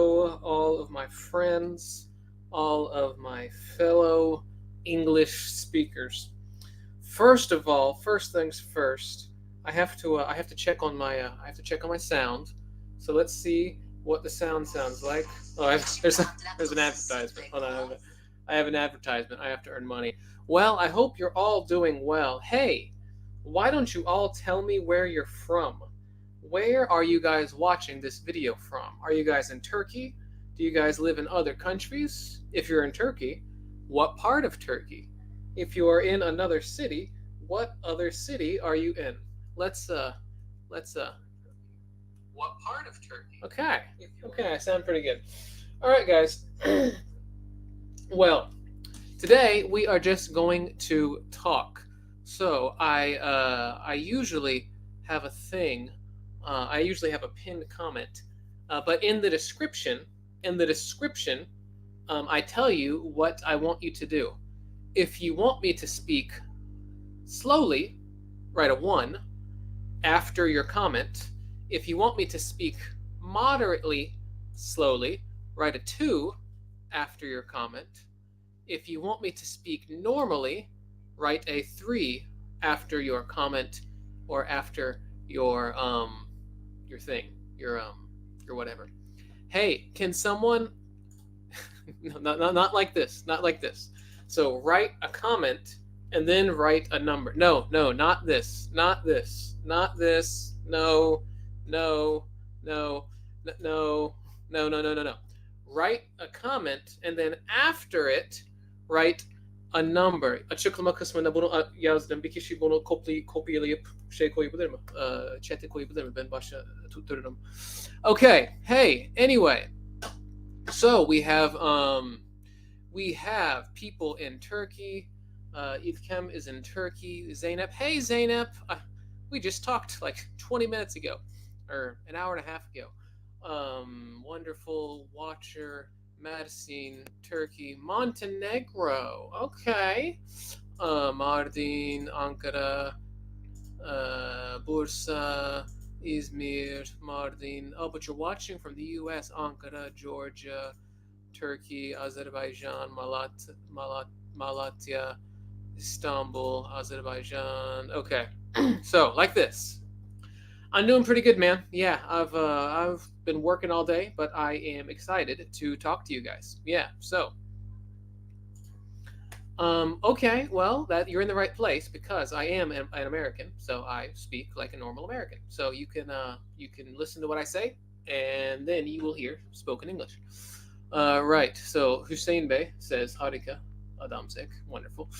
Hello, all of my friends, all of my fellow English speakers. First of all, first things first, I have to check on my sound. So let's see what the sound sounds like. Oh, there's an advertisement. Hold on, I have an advertisement. I have to earn money. Well, I hope you're all doing well. Hey, why don't you all tell me where you're from? Where are you guys watching this video from? Are you guys in Turkey? Do you guys live in other countries? If you're in Turkey, what part of Turkey? If you are in another city, what other city are you in? Let's what part of Turkey? Okay, I sound pretty good. All right, guys. Well, today we are just going to talk. So I usually have a thing. I usually have a pinned comment, but in the description, I tell you what I want you to do. If you want me to speak slowly, write a 1 after your comment. If you want me to speak moderately slowly, write a 2 after your comment. If you want me to speak normally, write a 3 after your comment or after your thing, your whatever. Hey, can someone no, not like this, not like this. So write a comment and then write a number. No, not this, not this, not this. No. Write a comment and then after it write a number. Açıklama kısmına bunu yazdım. Bir kişi bunu kopyalayıp koyabilir mi? Chat'e koyabilir mi? Ben başa tuttururum. Okay. Hey, anyway. So we have people in Turkey. İlkem is in Turkey. Zeynep. Hey, Zeynep. We just talked like 20 minutes ago, or an hour and a half ago. Wonderful watcher. Mersin, Turkey, Montenegro. Okay. Mardin, Ankara, Bursa, Izmir, Mardin. Oh, but you're watching from the U.S. Ankara, Georgia, Turkey, Azerbaijan, Malatya, Istanbul, Azerbaijan. Okay. So, like this. I'm doing pretty good, man. Yeah, I've been working all day, but I am excited to talk to you guys. Yeah, so okay, well, that you're in the right place because I am an American, so I speak like a normal American. So you can listen to what I say, and then you will hear spoken English. Right. So Hussein Bey says Harika, Adamsek, wonderful.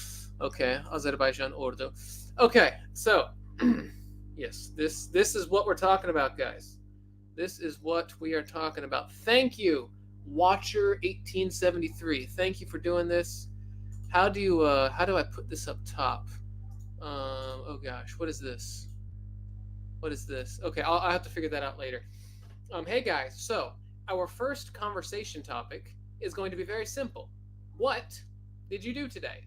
Okay, Azerbaijan Ordu. Okay, so. Yes, this is what we're talking about, guys. This is what we are talking about. Thank you, Watcher1873. Thank you for doing this. How do I put this up top? Oh gosh, what is this? What is this? Okay, I'll have to figure that out later. Hey guys, so our first conversation topic is going to be very simple. What did you do today?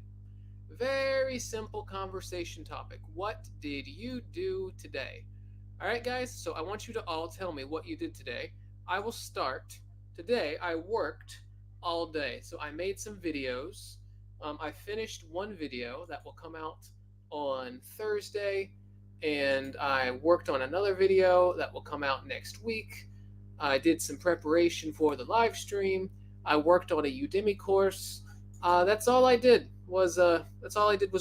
Very simple conversation topic. What did you do today? All right, guys, so I want you to all tell me what you did today. I will start. Today, I worked all day. So I made some videos. I finished one video that will come out on Thursday, and I worked on another video that will come out next week. I did some preparation for the live stream. I worked on a Udemy course. That's all I did was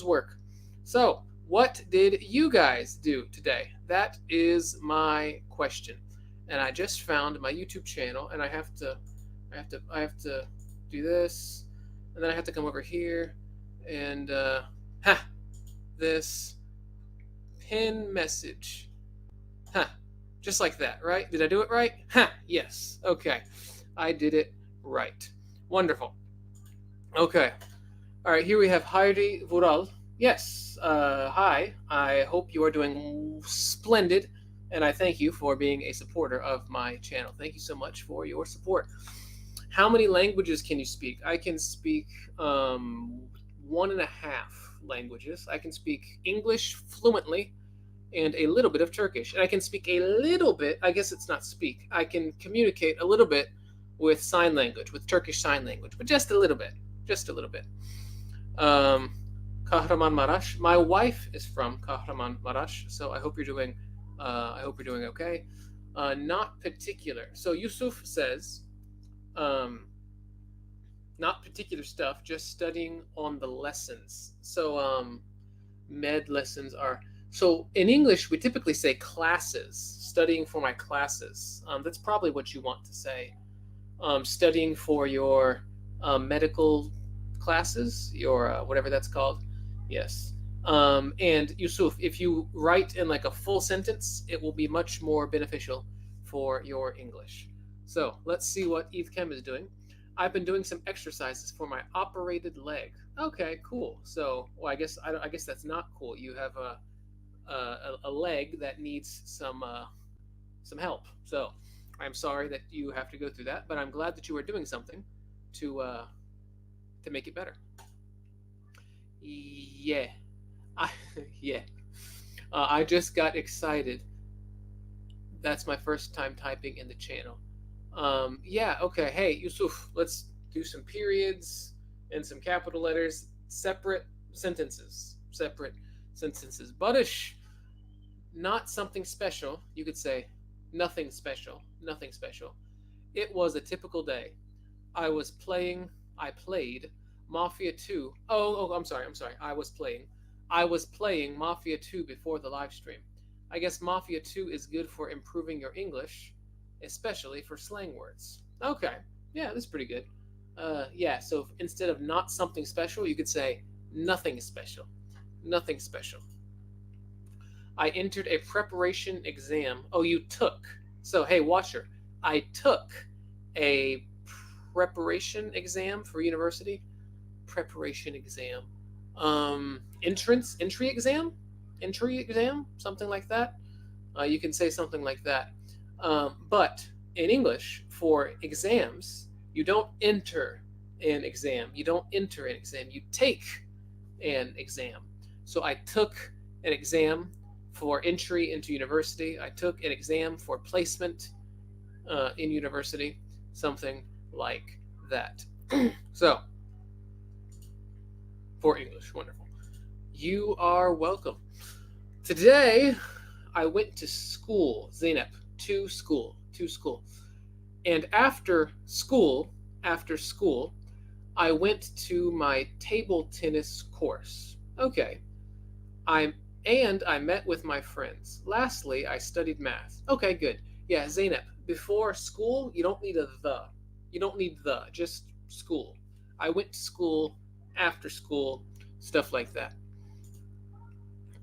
work. So, what did you guys do today? That is my question. And I just found my YouTube channel, and I have to do this, and then I have to come over here and this pin message. Just like that, right? Did I do it right? Yes. Okay. I did it right. Wonderful. Okay. All right, here we have Heidi Vural. Yes, hi. I hope you are doing splendid, and I thank you for being a supporter of my channel. Thank you so much for your support. How many languages can you speak? I can speak 1.5 languages. I can speak English fluently and a little bit of Turkish. And I can speak a little bit, I guess it's not speak, I can communicate a little bit with sign language, with Turkish Sign Language, but just a little bit. Kahramanmaraş. My wife is from Kahramanmaraş, so I hope you're doing okay. Not particular. So Yusuf says, not particular stuff, just studying on the lessons. So med lessons are, so in English we typically say classes, studying for my classes. That's probably what you want to say. Studying for your medical classes, your whatever that's called. Yes. And Yusuf, if you write in like a full sentence, it will be much more beneficial for your English. So let's see what Eve Kem is doing. I've been doing some exercises for my operated leg. Okay, cool. So, well, I guess that's not cool. You have a leg that needs some help. So, I'm sorry that you have to go through that, but I'm glad that you are doing something to make it better. Yeah, yeah. I just got excited. That's my first time typing in the channel. Yeah, okay. Hey, Yusuf, let's do some periods and some capital letters. Separate sentences. Butish, not something special. You could say nothing special. It was a typical day. I played Mafia 2. Oh, I'm sorry. I was playing Mafia 2 before the live stream. I guess Mafia 2 is good for improving your English, especially for slang words. Okay, yeah, that's pretty good. Yeah, so instead of not something special, you could say nothing special. I entered a preparation exam. Oh, you took. So, hey, watcher, I took a preparation exam for university. Preparation exam. Entry exam, something like that. You can say something like that. But in English, for exams, you don't enter an exam. You take an exam. So I took an exam for entry into university. I took an exam for placement in university, something like that. So, for English, wonderful. You are welcome. Today, I went to school, Zeynep, to school. And after school, I went to my table tennis course. Okay. I met with my friends. Lastly, I studied math. Okay, good. Yeah, Zeynep, before school, you don't need the. Just school. I went to school, after school, stuff like that.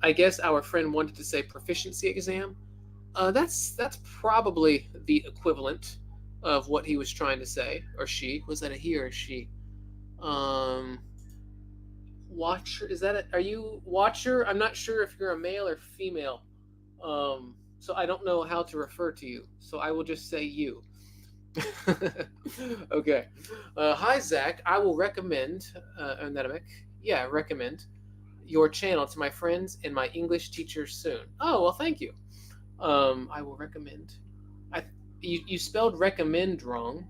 I guess our friend wanted to say proficiency exam. That's probably the equivalent of what he was trying to say, or she. Was that a he or a she? Watcher, are you watcher? I'm not sure if you're a male or female. So I don't know how to refer to you. So I will just say you. Okay. Hi, Zack. I will recommend, recommend your channel to my friends and my English teacher soon. Oh, well, thank you. I will recommend. You spelled recommend wrong.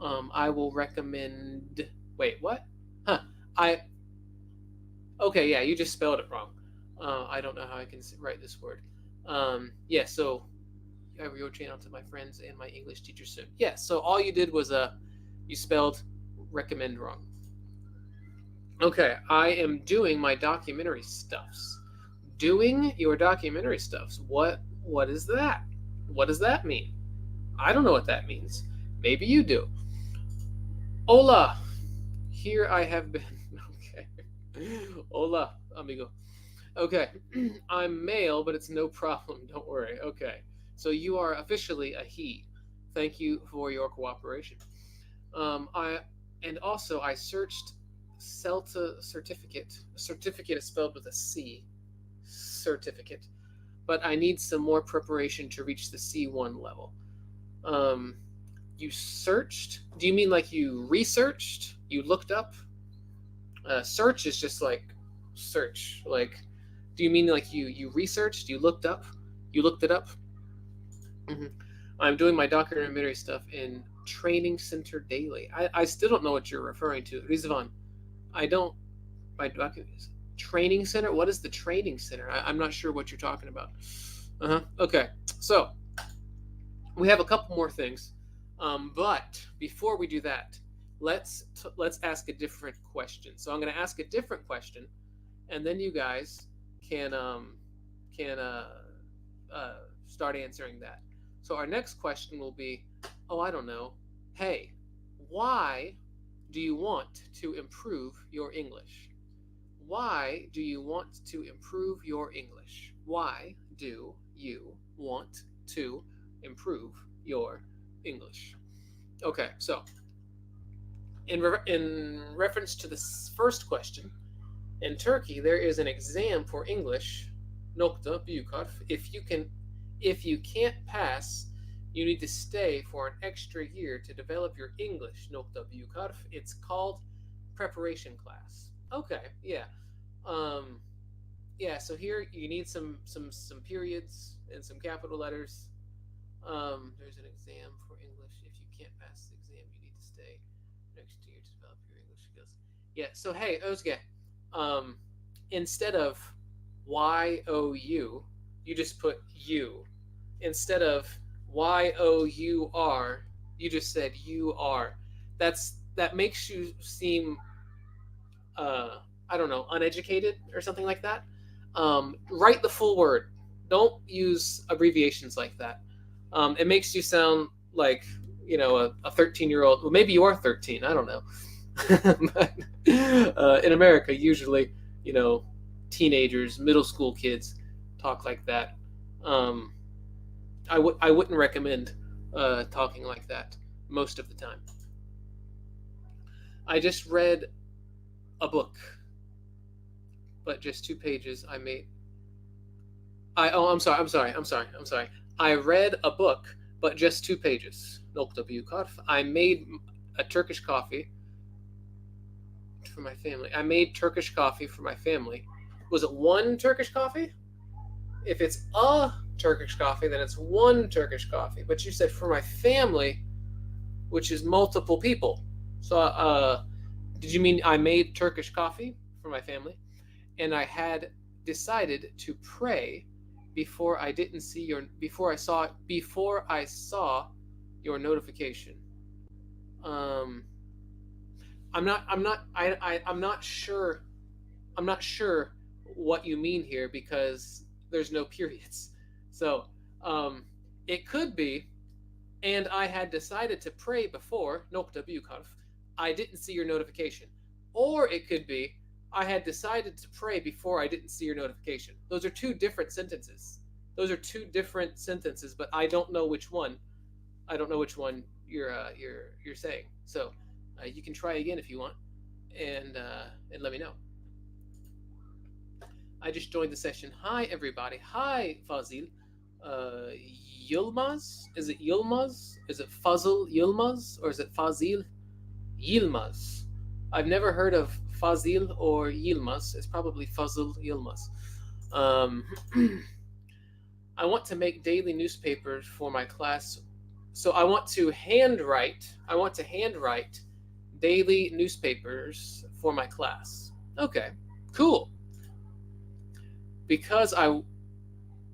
I will recommend. Wait, what? Huh. Okay, yeah, you just spelled it wrong. I don't know how I can write this word. Yeah, so your channel to my friends and my English teacher soon. Yeah, so all you did was you spelled recommend wrong. Okay, I am doing my documentary stuffs. Doing your documentary stuffs. What is that? What does that mean? I don't know what that means. Maybe you do. Hola. Here I have been. Okay. Hola, amigo. Okay. I'm male, but it's no problem. Don't worry. Okay. So you are officially a he. Thank you for your cooperation. I searched CELTA certificate. Certificate is spelled with a C. Certificate. But I need some more preparation to reach the C1 level. You searched? Do you mean like you researched? You looked up? Search is just like search. Like, do you mean like you researched? You looked up? You looked it up? Mm-hmm. I'm doing my documentary stuff in training center daily. I still don't know what you're referring to. Rizvan, I don't, training center? What is the training center? I'm not sure what you're talking about. Okay, so we have a couple more things. But before we do that, let's ask a different question. So I'm going to ask a different question, and then you guys can start answering that. So our next question will be, I don't know. Hey, why do you want to improve your English? Why do you want to improve your English? Why do you want to improve your English? Okay, so in reference to this first question, in Turkey there is an exam for English. Nokta büyük harf. If you can't pass, you need to stay for an extra year to develop your English. Nokta büyük harf. It's called preparation class. Okay, yeah. So here you need some periods and some capital letters. There's an exam for English. If you can't pass the exam, you need to stay next year to develop your English skills. Yeah, so hey, Özge, instead of Y-O-U, you just put U. Instead of Y-O-U-R, you just said you are. That makes you seem I don't know, uneducated or something like that. Write the full word. Don't use abbreviations like that. It makes you sound like, a 13-year-old. Well, maybe you are 13. I don't know. But, in America, usually, teenagers, middle school kids talk like that. I wouldn't recommend talking like that most of the time. I just read a book, but just 2 pages. I'm sorry. I read a book, but just 2 pages. Nokta büyük harf. I made a Turkish coffee for my family. I made Turkish coffee for my family. Was it one Turkish coffee? If it's a Turkish coffee, then it's one Turkish coffee. But you said for my family, which is multiple people. So, did you mean I made Turkish coffee for my family? And I had decided to pray before I saw your notification. I'm not sure what you mean here because there's no periods. So it could be, and I had decided to pray before, nokta büyük harf, I didn't see your notification. Or it could be, I had decided to pray before I didn't see your notification. Those are 2 different sentences. But I don't know which one. You're saying. So you can try again if you want, and let me know. I just joined the session. Hi everybody. Hi Fazil. Yilmaz? Is it Yilmaz? Is it Fazil Yilmaz? Or is it Fazil Yilmaz? I've never heard of Fazil or Yilmaz. It's probably Fazil Yilmaz. I want to make daily newspapers for my class. So I want to handwrite daily newspapers for my class. Okay, cool. Because I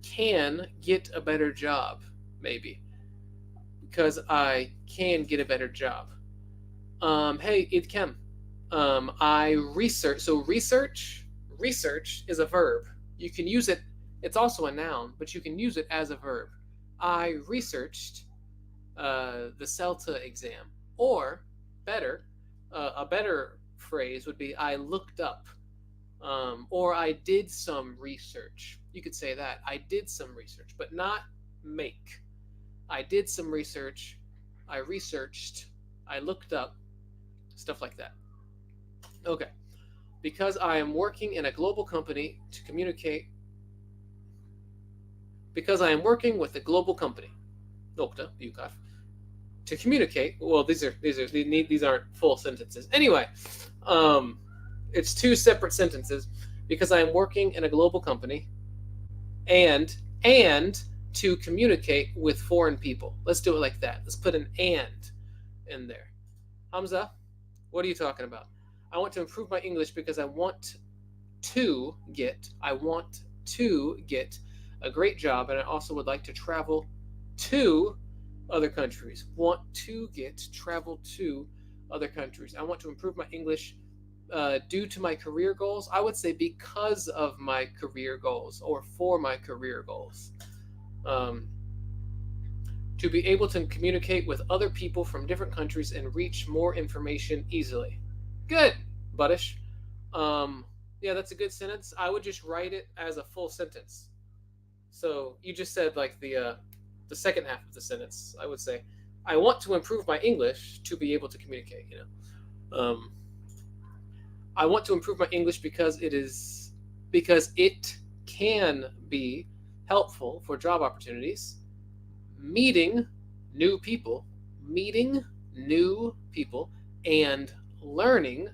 can get a better job, maybe. Because I can get a better job. Hey, it can. I research. So research is a verb. You can use it. It's also a noun, but you can use it as a verb. I researched the CELTA exam. Or a better phrase would be I looked up. Or I did some research. You could say that. I did some research, but not make. I did some research. I researched. I looked up. Stuff like that. Okay. Because I am working in a global company to communicate. Because I am working with a global company. Nokta, büyük harf. To communicate. Well, these aren't full sentences. Anyway, it's 2 separate sentences. Because I am working in a global company, and to communicate with foreign people. Let's do it like that. Let's put an and. in there. Hamza, what are you talking about? I want to improve my English because I want to get a great job, and I also would like to travel to other countries. Travel to other countries. I want to improve my English due to my career goals. I would say because of my career goals or for my career goals. Um, to be able to communicate with other people from different countries and reach more information easily. Good, Buddish. Yeah, that's a good sentence. I would just write it as a full sentence. So you just said like the second half of the sentence. I would say, I want to improve my English to be able to communicate. I want to improve my English because it can be helpful for job opportunities, meeting new people, and learning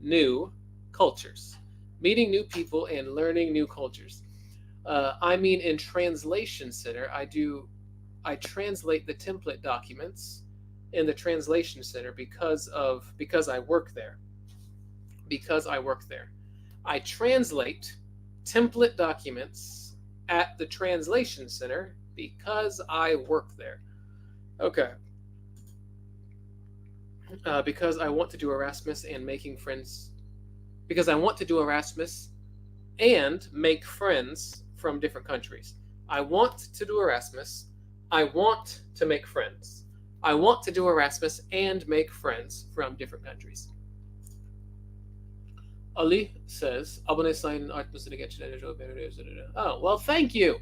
new cultures. Meeting new people and learning new cultures. In Translation Center, I translate the template documents in the Translation Center because I work there. I translate template documents at the Translation Center because I work there. Okay. Because I want to do Erasmus and making friends. Because I want to do Erasmus and make friends from different countries. I want to do Erasmus. I want to make friends. I want to do Erasmus and make friends from different countries. Ali says, abone sayın artmasını geçiren. Oh, well, thank you.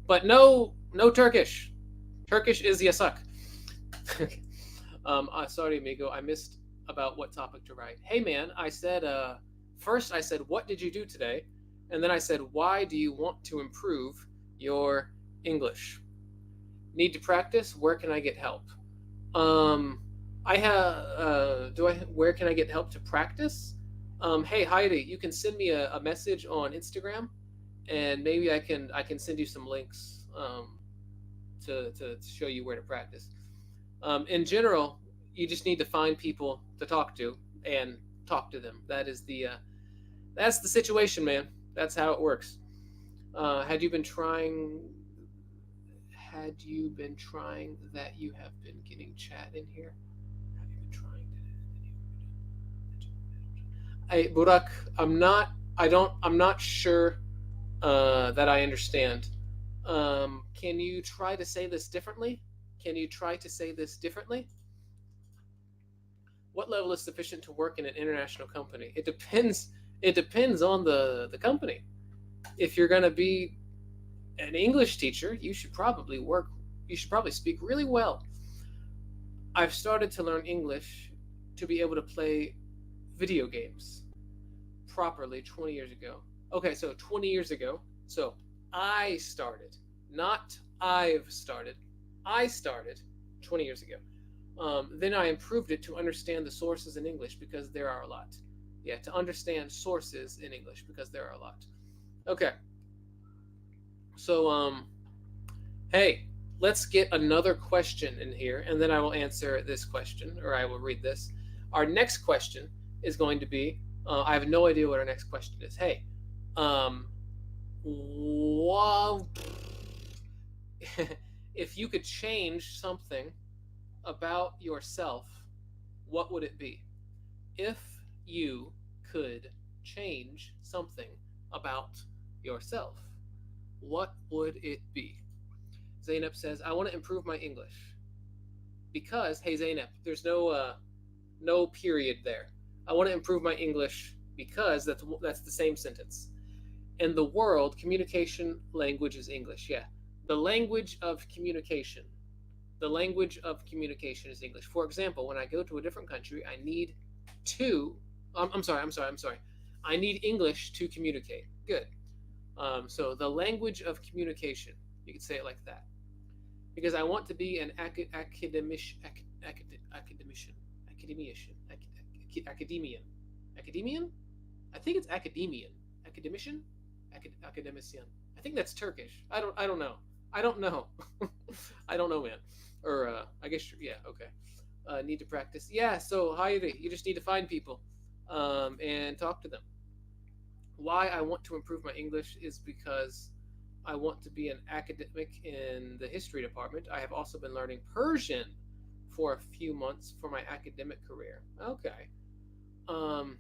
But no Turkish. Turkish is yasak. Sorry, amigo. I missed about what topic to write. Hey, man, I said, first I said, what did you do today? And then I said, why do you want to improve your English? Need to practice? Where can I get help? Where can I get help to practice? Hey Heidi, you can send me a message on Instagram, and maybe I can send you some links to show you where to practice. In general, you just need to find people to talk to and talk to them. That's the situation, man. That's how it works. Had you been trying that you have been getting chat in here? Have you been trying Hey, Burak, I'm not sure that I understand. Can you try to say this differently? What level is sufficient to work in an international company? It depends on the company. If you're going to be an English teacher, you should probably speak really well. I've started to learn English to be able to play video games properly 20 years ago. Okay, so 20 years ago. So I started, not I've started. I started 20 years ago. Then I improved it to understand the sources in English because there are a lot. Yeah, to understand sources in English because there are a lot. Okay. So, hey, let's get another question in here, and then I will answer this question, or I will read this. Our next question is going to be, I have no idea what our next question is. Hey, if you could change something about yourself, what would it be? If you could change something about yourself, what would it be? Zainab says, I want to improve my English. Because, hey Zainab, there's no period there. I want to improve my English because that's the same sentence. In the world, communication language is English. Yeah. The language of communication is English. For example, when I go to a different country, I need I'm sorry. I need English to communicate. Good. So the language of communication, you could say it like that. Because I want to be an academician. I think it's academician. I think that's Turkish. I don't know. I don't know, man. Or I guess yeah. Okay. Need to practice. Yeah, so Heidi, you just need to find people and talk to them. Why I want to improve my English is because I want to be an academic in the history department. I have also been learning Persian for a few months for my academic career. Okay. Um,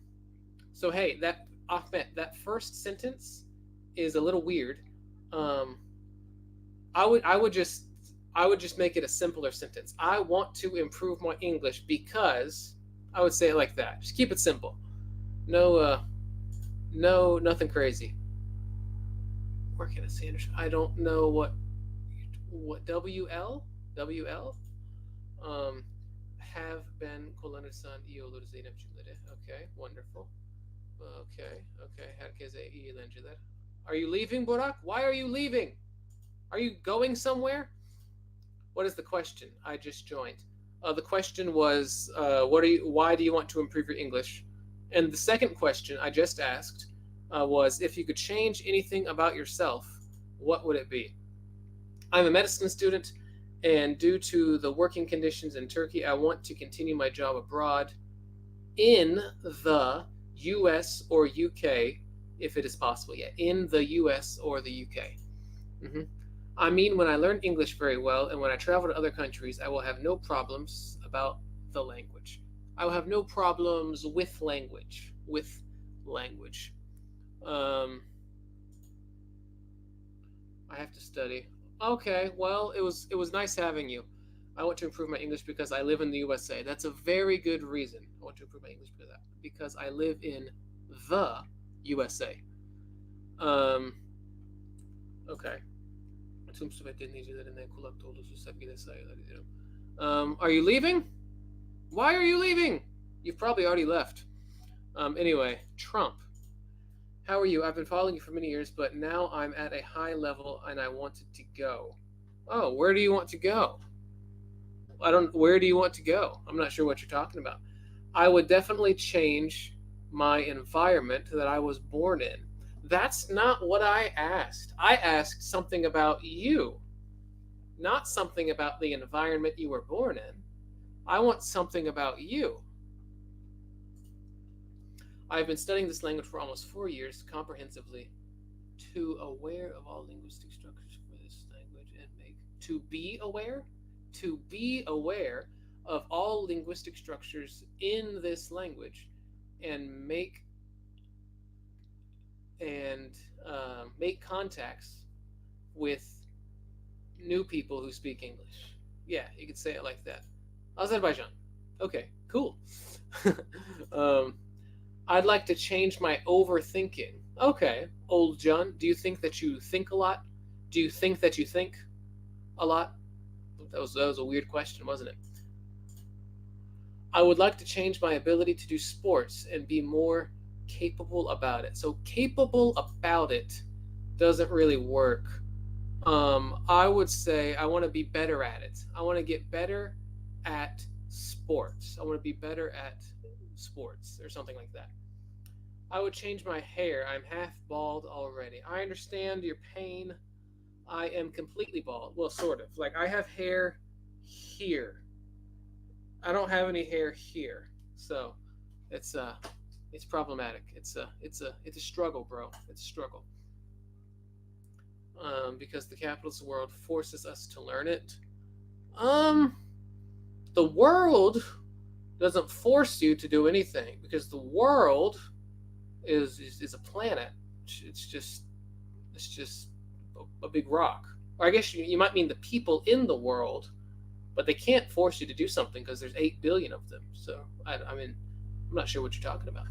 so hey, that Ahmet, that first sentence is a little weird. Um, I would just make it a simpler sentence. I want to improve my English because I would say it like that. Just keep it simple. No, nothing crazy. Where can I say it? I don't know what WL um have been kullanırsan iyi olur Zeynep cümleleri. Okay, wonderful. Okay. Herkese iyi eğlenceler. Are you leaving, Burak? Why are you leaving? Are you going somewhere? What is the question? I just joined. The question was, why do you want to improve your English? And the second question I just asked was, if you could change anything about yourself, what would it be? I'm a medicine student, and due to the working conditions in Turkey, I want to continue my job abroad in the US or UK, if it is possible. Yeah, in the US or the UK. Mm-hmm. I mean, when I learn English very well and when I travel to other countries, I will have no problems about the language. I will have no problems with language. With language. Um, I have to study. Okay, well, it was nice having you. I want to improve my English because I live in the USA. That's a very good reason. I want to improve my English because I live in the USA. Um, okay. Tüm Sohbet dinleyicilerinden kulak dolusu sevgiyle saygılar ediyorum. Are you leaving? Why are you leaving? You've probably already left. Anyway, Trump. How are you? I've been following you for many years, but now I'm at a high level and I wanted to go. Oh, where do you want to go? Where do you want to go? I'm not sure what you're talking about. I would definitely change my environment that I was born in. That's not what I asked. I asked something about you, not something about the environment you were born in. I want something about you. I've been studying this language for almost 4 years comprehensively, to aware of all linguistic structures for this language and make to be aware of all linguistic structures in this language and make contacts with new people who speak English. Yeah, you could say it like that. Azerbaijan. Okay, cool. um, I'd like to change my overthinking. Okay, old John, do you think that you think a lot? Do you think that you think a lot? That was a weird question, wasn't it? I would like to change my ability to do sports and be more capable about it. So capable about it doesn't really work. I would say I want to be better at it. I want to get better at sports. I want to be better at sports or something like that. I would change my hair. I'm half bald already. I understand your pain. I am completely bald. Well, sort of. Like I have hair here. I don't have any hair here. So it's problematic. It's a struggle, bro. It's a struggle. Because the capitalist world forces us to learn it. The world doesn't force you to do anything because the world is a planet. It's just a big rock. Or I guess you might mean the people in the world, but they can't force you to do something because there's 8 billion of them. So I mean, I'm not sure what you're talking about.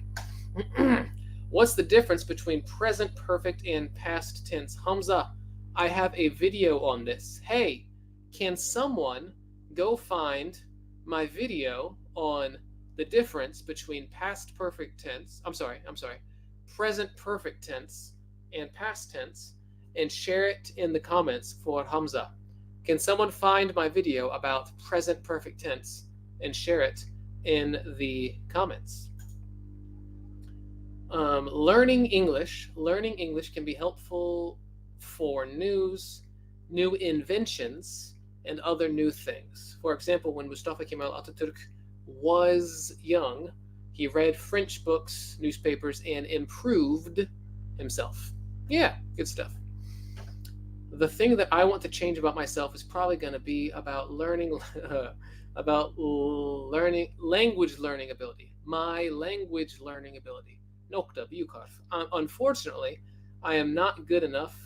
What's the difference between present perfect and past tense? Hamza, I have a video on this. Hey, can someone go find my video on the difference between past perfect tense, present perfect tense and past tense, and share it in the comments for Hamza. Can someone find my video about present perfect tense and share it in the comments? Learning English can be helpful for news, new inventions, and other new things. For example, when Mustafa Kemal Atatürk was young, he read French books, newspapers, and improved himself. Yeah, good stuff. The thing that I want to change about myself is probably going to be about learning, language learning ability. My language learning ability. Nokta, büyük. Unfortunately, I am not good enough.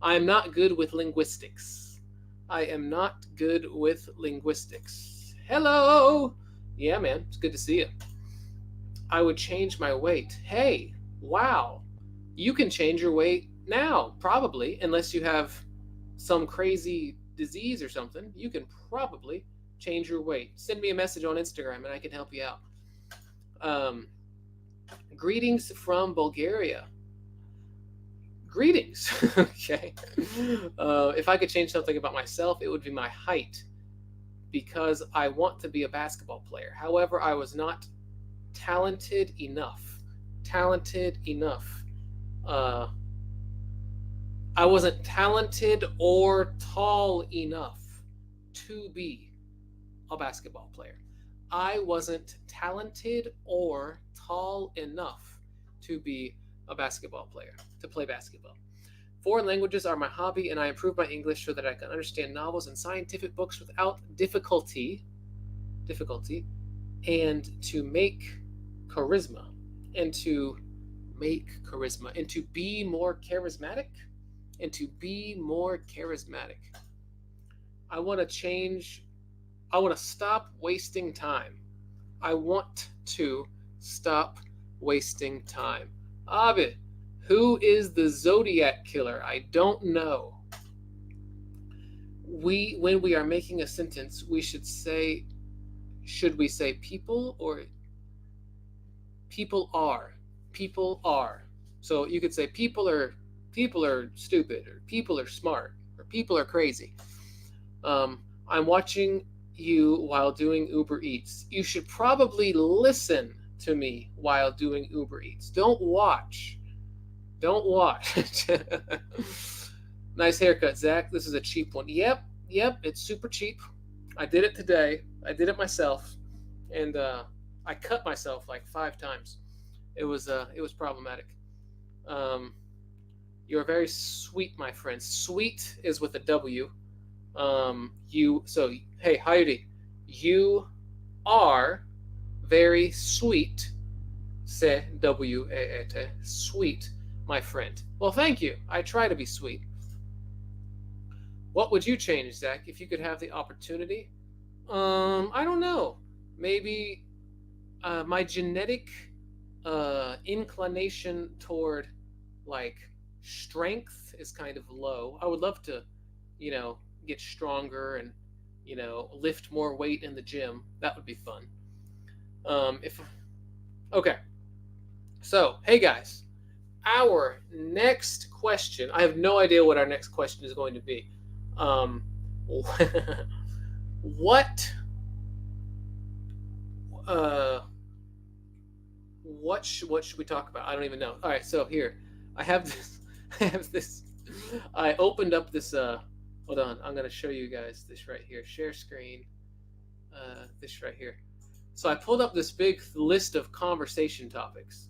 I am not good with linguistics. I am not good with linguistics. Hello! Yeah, man, it's good to see you. I would change my weight. Hey, wow. You can change your weight now, probably, unless you have some crazy disease or something. You can probably change your weight. Send me a message on Instagram and I can help you out. Greetings from Bulgaria. Greetings. Okay. If I could change something about myself, it would be my height, because I want to be a basketball player. However, I was not talented enough. I wasn't talented or tall enough to be a basketball player. I wasn't talented or tall enough to be a basketball player, to play basketball. Foreign languages are my hobby, and I improve my English so that I can understand novels and scientific books without difficulty, and to make charisma, and to be more charismatic, I want to stop wasting time. I want to stop wasting time. Abi, who is the Zodiac killer? I don't know. When we are making a sentence, should we say people or people are? People are. So you could say people are stupid, or people are smart, or people are crazy. I'm watching you while doing Uber Eats. You should probably listen to me while doing Uber Eats. Don't watch. Nice haircut, Zack. This is a cheap one. Yep, it's super cheap. I did it today. I did it myself, and I cut myself like 5 times. It was problematic. You're very sweet, my friend. Sweet is with a W. Hey, Heidi, you are very sweet. Se W-A-E-T. Sweet, my friend. Well, thank you. I try to be sweet. What would you change, Zach, if you could have the opportunity? I don't know. Maybe my genetic inclination toward like strength is kind of low. I would love to, get stronger and, lift more weight in the gym. That would be fun. Okay. So, hey guys, our next question. I have no idea what our next question is going to be. What should we talk about? I don't even know. All right, so here I have this. I opened up this. Hold on, I'm gonna show you guys this right here. Share screen. This right here. So I pulled up this big list of conversation topics.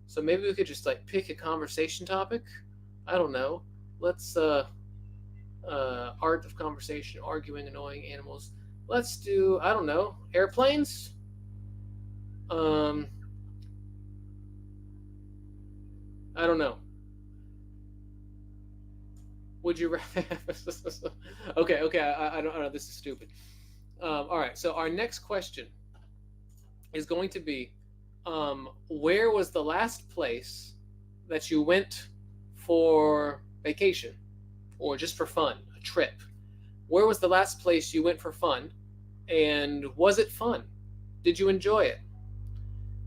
So maybe we could just like pick a conversation topic. I don't know. Let's art of conversation, arguing, annoying animals. Let's do, I don't know, airplanes. I don't know. Would you rather? Okay. I don't know. This is stupid. All right. So our next question is going to be, where was the last place that you went for vacation, or just for fun, a trip? Where was the last place you went for fun, and was it fun? Did you enjoy it?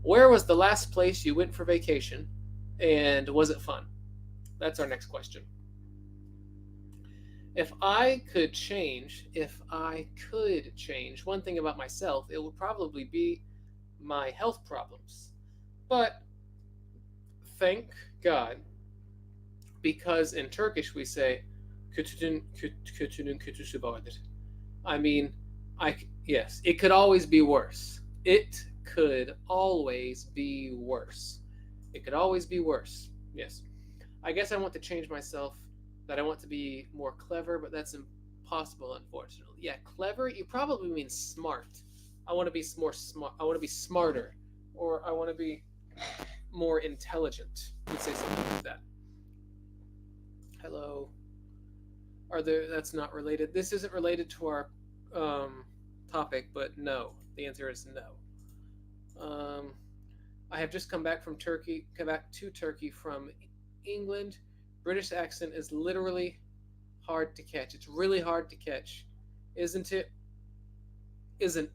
Where was the last place you went for vacation, and was it fun? That's our next question. If I could change one thing about myself, it would probably be my health problems. But thank God, because in Turkish we say Kötünün kötüsü vardır. I mean, yes, it could always be worse. It could always be worse. It could always be worse. Yes. I guess I want to change myself, that I want to be more clever, but that's impossible, unfortunately. Yeah, clever, you probably mean smart. I want to be more smart. I want to be smarter, or I want to be more intelligent. You would say something like that. Hello. That's not related. This isn't related to our topic, but no. The answer is no. I have just come back to Turkey from England. British accent is literally hard to catch. It's really hard to catch, isn't it? Isn't.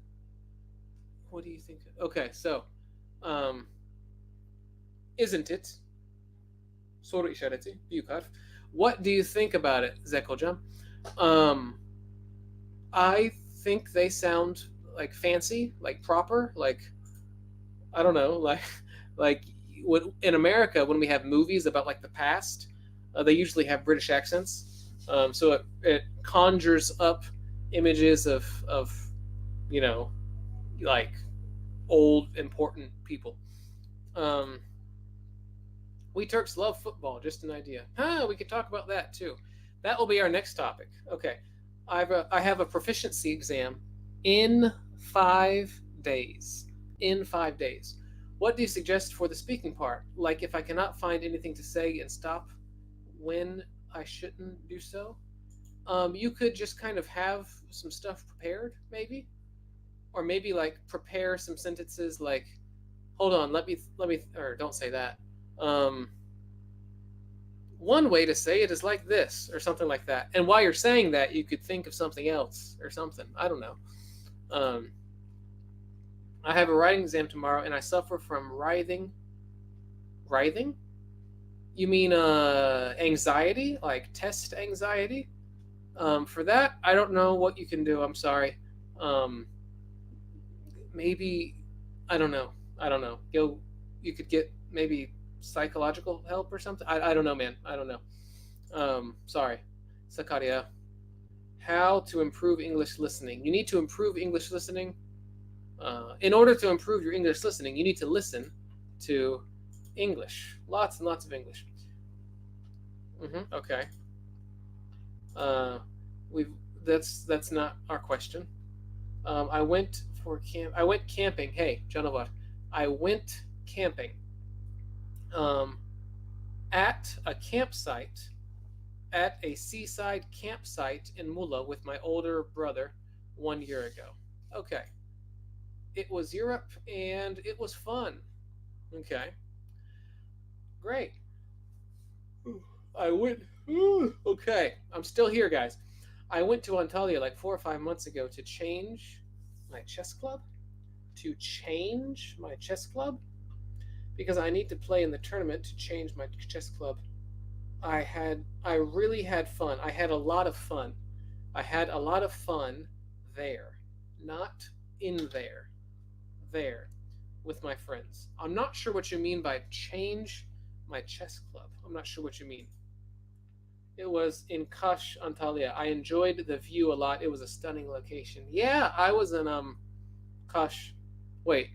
What do you think? Okay, so, isn't it? Soru işareti, büyük harf. What do you think about it, Zack hocam? I think they sound like fancy, like proper, like, I don't know, like in America when we have movies about like the past, they usually have British accents, so it conjures up images of like old important people. We Turks love football. Just an idea. We could talk about that too. That will be our next topic. Okay, I have a proficiency exam in 5 days. In 5 days. What do you suggest for the speaking part? Like if I cannot find anything to say and stop when I shouldn't do so? You could just kind of have some stuff prepared, maybe, or maybe like prepare some sentences like, hold on, let me, or don't say that. One way to say it is like this, or something like that. And while you're saying that, you could think of something else or something. I don't know. I have a writing exam tomorrow, and I suffer from writhing. Writhing? You mean anxiety, like test anxiety? For that, I don't know what you can do. I'm sorry. Maybe I don't know. You could get maybe psychological help or something. I don't know, man. I don't know. Sorry. Sakaria. How to improve English listening. You need to improve English listening. In order to improve your English listening, you need to listen to English. Lots and lots of English. Okay. That's not our question. I went camping. Hey, Janavar. I went camping. At a campsite, at a seaside campsite in Mulla with my older brother 1 year ago. Okay. It was Europe and it was fun. Okay. Great. I went. Okay. I'm still here, guys. I went to Antalya like 4 or 5 months ago to change my chess club. Because I need to play in the tournament to change my chess club. I really had fun. I had a lot of fun. There, not in there. There, with my friends. I'm not sure what you mean by change my chess club. I'm not sure what you mean. It was in Kash, Antalya. I enjoyed the view a lot. It was a stunning location. Yeah, I was in Kash. Wait,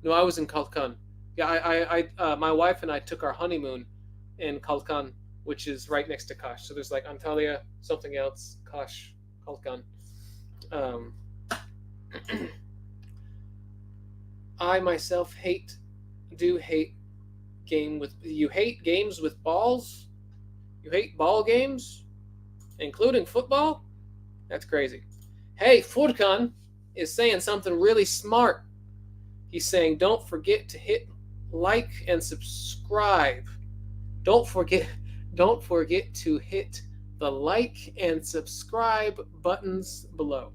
no, I was in Kalkan. Yeah, I my wife and I took our honeymoon in Kalkan, which is right next to Kash. So there's like Antalya, something else, Kash, Kalkan. I myself hate you hate games with balls? You hate ball games? Including football? That's crazy. Hey, Furkan is saying something really smart. He's saying, don't forget to hit like and subscribe. Don't forget to hit the like and subscribe buttons below.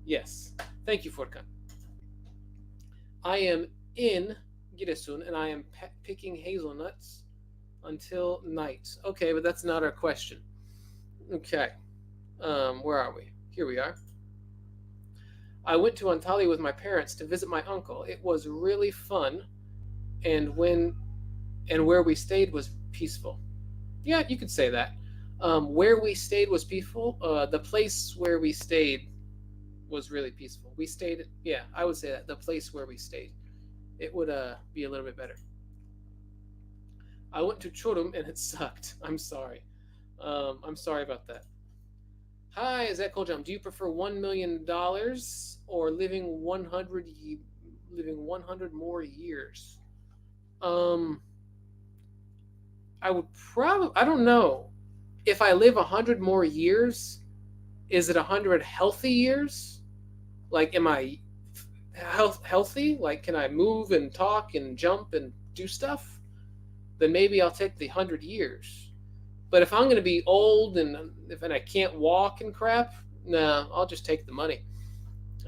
Yes. Thank you, Furkan. I am in Giresun and I am picking hazelnuts until night. Okay, but that's not our question. Okay. Where are we? Here we are. I went to Antalya with my parents to visit my uncle. It was really fun, and where we stayed was peaceful. Yeah, you could say that. Where we stayed was peaceful. The place where we stayed was really peaceful. We stayed, yeah, I would say that the place where we stayed, it would be a little bit better. I went to Chorum and it sucked. I'm sorry. I'm sorry about that. Hi, Zack. Do you prefer $1 million or living 100 more years? Um, I would probably. I don't know. If I live 100 more years, is it 100 healthy years? Like, am I healthy? Like, can I move and talk and jump and do stuff? Then maybe I'll take the 100 years. But if I'm going to be old and I can't walk and crap, nah, I'll just take the money.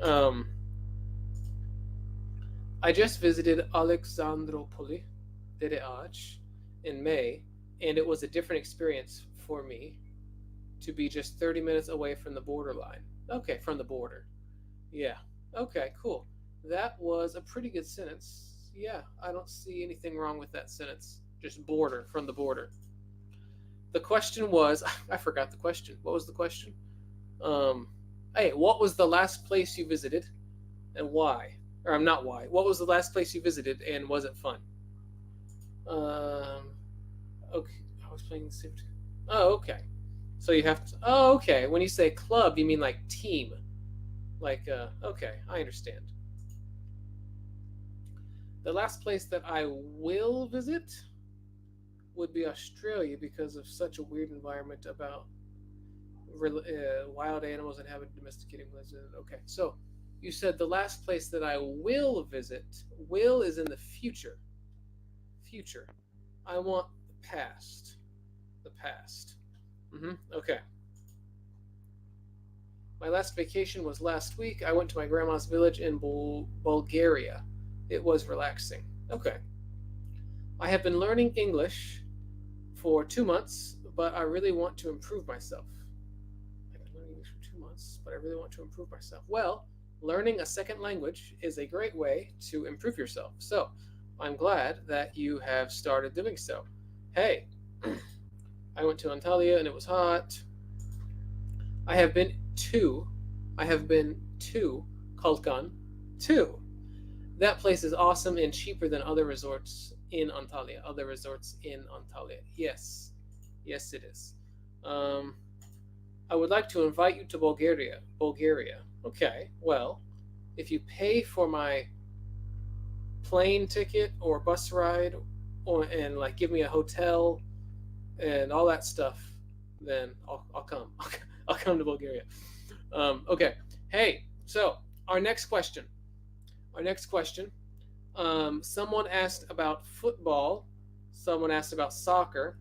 Um, I just visited Alexandropoli, Dereach, in May, and it was a different experience for me to be just 30 minutes away from the borderline. Okay, from the border. Yeah. Okay, cool. That was a pretty good sentence. Yeah, I don't see anything wrong with that sentence. Just border, from the border. The question was, I forgot the question. What was the question? Um, hey, what was the last place you visited and why? Or I'm not why. What was the last place you visited and was it fun? Um, okay, I was playing the same. Oh, okay. So you have to. Oh, okay. When you say club, you mean like team. Like, okay, I understand. The last place that I will visit would be Australia because of such a weird environment about wild animals and having domesticating lizards. Okay, so you said the last place that I will visit. Will is in the future. Future. I want the past. The past. Okay. My last vacation was last week. I went to my grandma's village in Bulgaria. It was relaxing. Okay. I have been learning English for 2 months, but I really want to improve myself. I've been learning English for 2 months, but I really want to improve myself. Well, learning a second language is a great way to improve yourself. So I'm glad that you have started doing so. Hey, I went to Antalya and it was hot. I have been to Kalkan. Two. That place is awesome and cheaper than other resorts in Antalya. Other resorts in Antalya. Yes. Yes, it is. Um, I would like to invite you to Bulgaria. Bulgaria. Okay. Well, if you pay for my plane ticket or bus ride and like give me a hotel and all that stuff, then I'll come. I'll come to Bulgaria. Okay. Hey, so our next question. Our next question. Someone asked about football. Someone asked about soccer.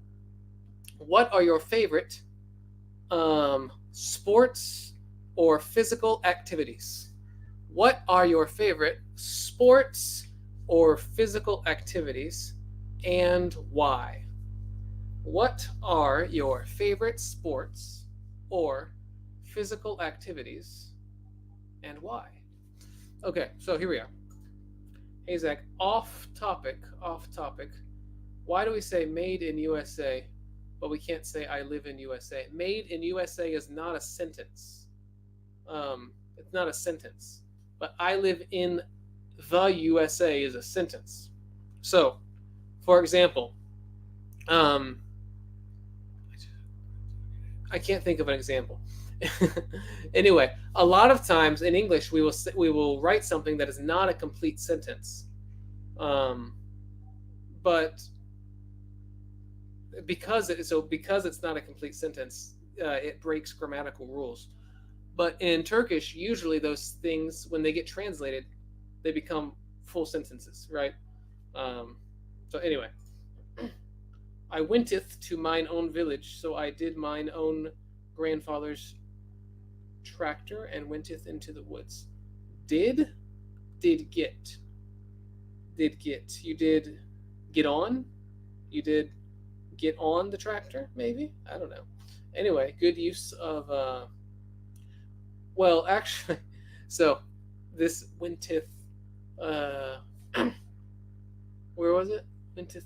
What are your favorite sports or physical activities? What are your favorite sports or physical activities and why? What are your favorite sports or physical activities and why? Okay, so here we are. Hey Zach, off topic. Why do we say made in USA, but we can't say I live in USA? Made in USA is not a sentence. It's not a sentence. But I live in the USA is a sentence. So, for example, um, I can't think of an example. Anyway, a lot of times in English we will write something that is not a complete sentence, um, but because it's not a complete sentence, it breaks grammatical rules. But in Turkish, usually those things when they get translated, they become full sentences, right? Um, so anyway, I wenteth to mine own village, so I did mine own grandfather's tractor and wenteth into the woods. Did get. You did get on? You did get on the tractor, maybe? I don't know. Anyway, good use of well, actually, so this wenteth where was it? Wenteth.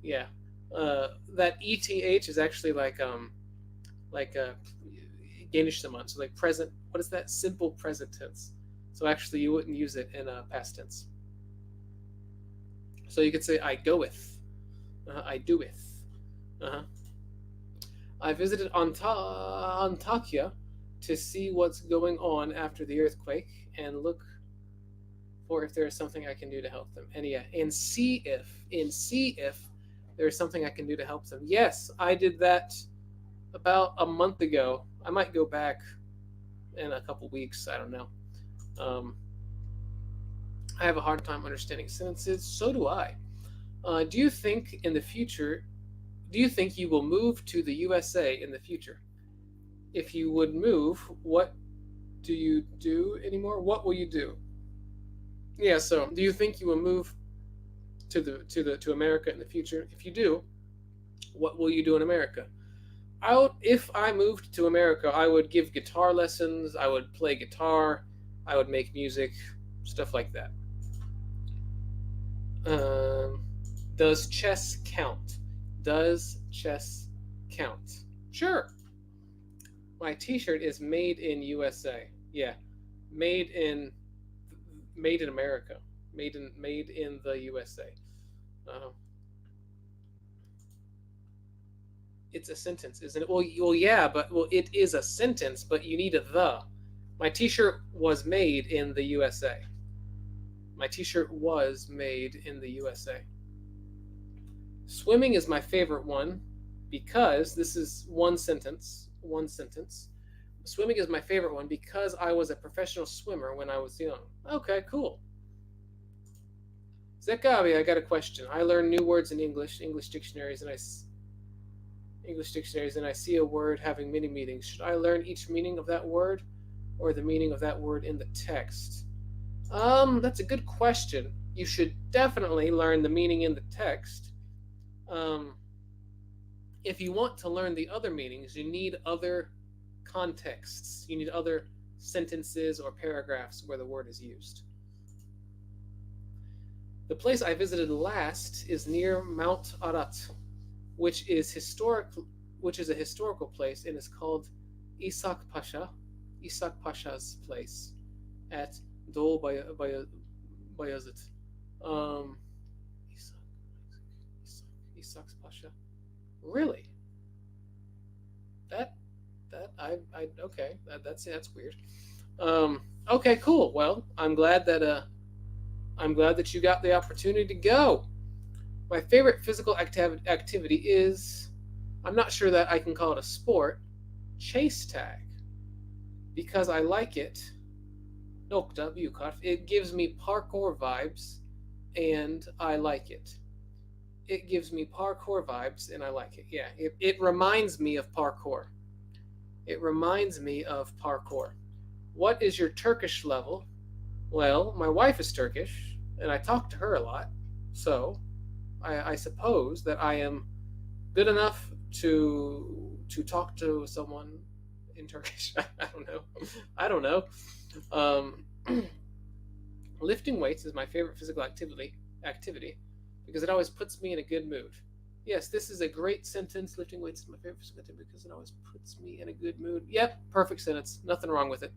Yeah. That ETH is actually like like geniş zaman. So like present, what is that? Simple present tense. So actually you wouldn't use it in past tense. So you could say I goeth, I doeth. I visited Antakya to see what's going on after the earthquake and look for if there is something I can do to help them. And see if there is something I can do to help them. Yes, I did that about a month ago. I might go back in a couple weeks. I don't know. I have a hard time understanding sentences. So do I. Do you think you will move to the USA in the future? If you would move, what do you do anymore? What will you do? Yeah, so do you think you will move to America in the future? If you do, what will you do in America? If I moved to America, I would give guitar lessons, I would play guitar, I would make music, stuff like that. Does chess count? Does chess count? Sure. My t-shirt is made in USA. Yeah. Made in America. Made in the USA. It's a sentence, isn't it? Well, yeah, but it is a sentence, but you need a the. My t-shirt was made in the USA. My t-shirt was made in the USA. Swimming is my favorite one because this is one sentence. Swimming is my favorite one because I was a professional swimmer when I was young. Okay, cool. Zekabi, I got a question. I learn new words in English dictionaries, and I see a word having many meanings. Should I learn each meaning of that word or the meaning of that word in the text? That's a good question. You should definitely learn the meaning in the text. If you want to learn the other meanings, you need other contexts. You need other sentences or paragraphs where the word is used. The place I visited last is near Mount Arat, which is a historical place and is called Ishak Pasha's place at Doğu Bayazıt. Ishak Pasha. Really? Okay. That's weird. Okay, cool. Well, I'm glad that you got the opportunity to go. My favorite physical activity is, I'm not sure that I can call it a sport, chase tag, because I like it. It gives me parkour vibes, and I like it. It gives me parkour vibes, and I like it. Yeah, it reminds me of parkour. What is your Turkish level? Well, my wife is Turkish, and I talk to her a lot, so I suppose that I am good enough to talk to someone in Turkish. I don't know. Lifting weights is my favorite physical activity because it always puts me in a good mood. Yes, this is a great sentence. Lifting weights is my favorite physical activity because it always puts me in a good mood. Yep, perfect sentence. Nothing wrong with it.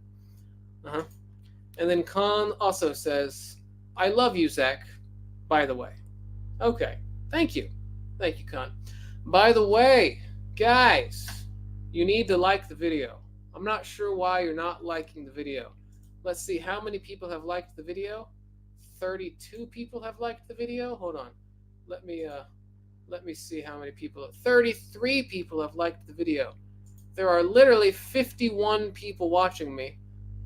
And then Khan also says, I love you, Zack, by the way. Okay, thank you, Khan. By the way, guys, you need to like the video. I'm not sure why you're not liking the video. Let's see how many people have liked the video. 32 people have liked the video. Hold on. Let me see how many people. 33 people have liked the video. There are literally 51 people watching me,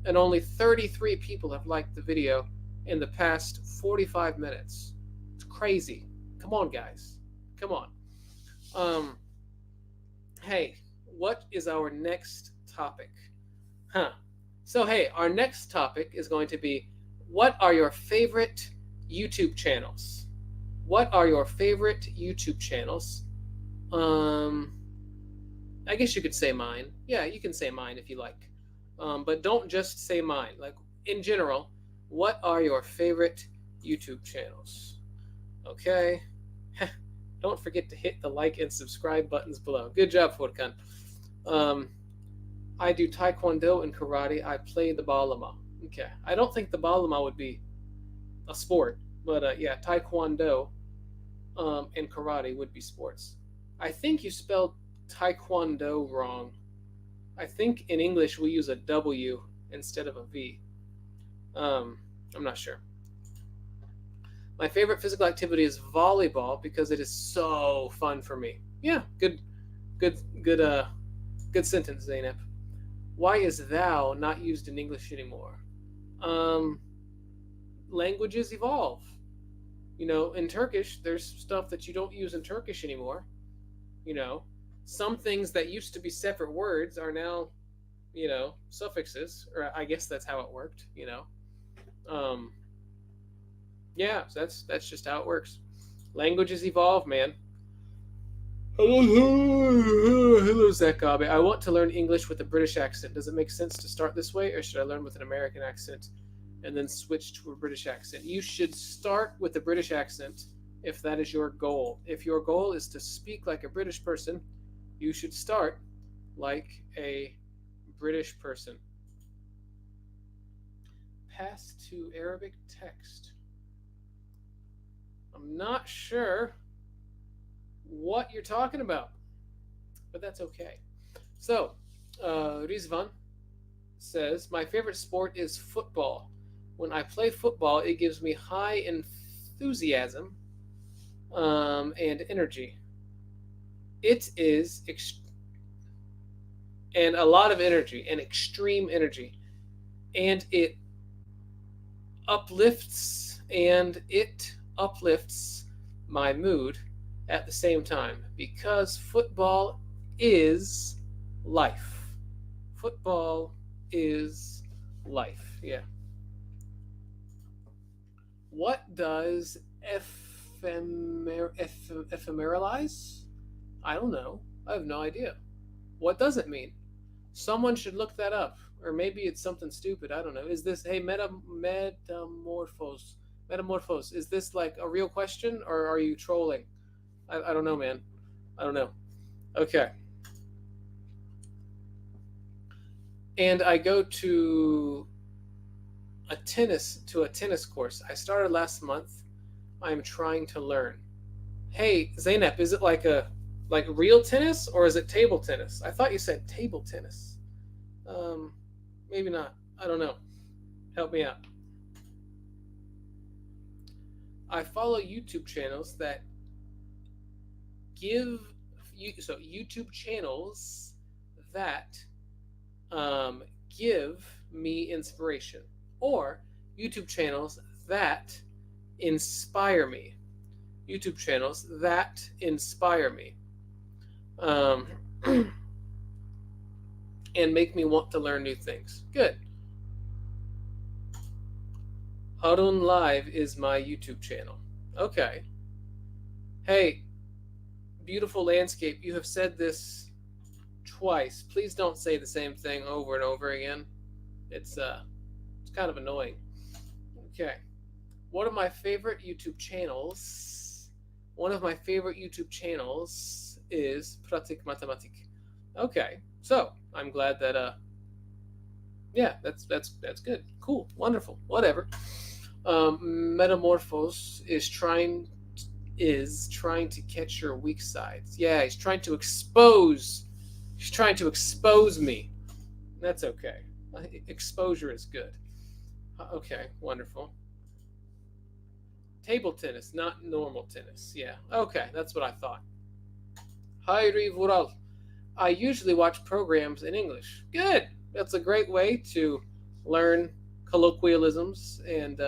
and only 33 people have liked the video in the past 45 minutes. It's crazy. Come on, guys. Come on. Hey, what is our next topic? So, hey, our next topic is going to be, what are your favorite YouTube channels? What are your favorite YouTube channels? I guess you could say mine. Yeah, you can say mine if you like. But don't just say mine. Like, in general, what are your favorite YouTube channels? Okay. Don't forget to hit the like and subscribe buttons below. Good job, Furkan. I do taekwondo and karate. I play the balama. Okay. I don't think the balama would be a sport, but yeah, taekwondo and karate would be sports. I think you spelled taekwondo wrong. I think in English we use a W instead of a V. I'm not sure. My favorite physical activity is volleyball because it is so fun for me. Yeah, good, good sentence, Zainab. Why is thou not used in English anymore? Um, Languages evolve. You know, in Turkish, there's stuff that you don't use in Turkish anymore. You know, some things that used to be separate words are now, suffixes, or I guess that's how it worked. Um, yeah, so that's just how it works. Languages evolve, man. Hello, Zack. I want to learn English with a British accent. Does it make sense to start this way, or should I learn with an American accent and then switch to a British accent? You should start with a British accent if that is your goal. If your goal is to speak like a British person, you should start like a British person. Pass to Arabic text. I'm not sure what you're talking about, but that's okay. So, Rizvan says, my favorite sport is football. When I play football, it gives me high enthusiasm and energy. It is and a lot of energy and extreme energy, and it uplifts my mood at the same time because football is life. Football is life. Yeah. What does ephemeralize? I don't know. I have no idea. What does it mean? Someone should look that up. Or maybe it's something stupid. I don't know. Is this, hey, metamorphose? Is this like a real question or are you trolling? I don't know, man. I don't know. Okay. And I go to a tennis course. I started last month. I'm trying to learn. Hey, Zainab, is it like real tennis or is it table tennis? I thought you said table tennis. Maybe not. I don't know. Help me out. I follow YouTube channels that YouTube channels that give me inspiration, or YouTube channels that inspire me. YouTube channels that inspire me. And make me want to learn new things. Good. Harun Live is my YouTube channel. Okay. Hey, beautiful landscape. You have said this twice. Please don't say the same thing over and over again. It's kind of annoying. Okay. One of my favorite YouTube channels is Pratik Matematik. Okay. So, I'm glad that yeah, that's good. Cool. Wonderful. Whatever. Metamorphose is trying to catch your weak sides. Yeah, he's trying to expose me. That's okay. Exposure is good. Okay, wonderful. Table tennis, not normal tennis. Yeah, okay, that's what I thought. Hi, Vural. I usually watch programs in English. Good. That's a great way to learn colloquialisms and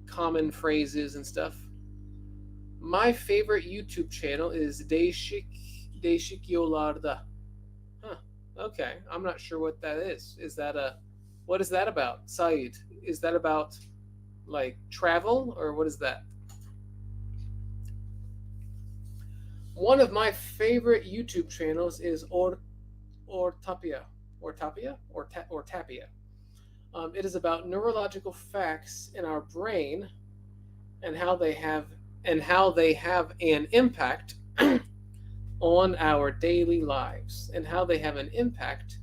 common phrases and stuff. My favorite YouTube channel is Değişik Yollarda. Huh. Okay, I'm not sure what that is. What is that about? Said, is that about like travel or what is that? One of my favorite YouTube channels is Tapia. It is about neurological facts in our brain and how they have an impact on our daily lives and how they have an impact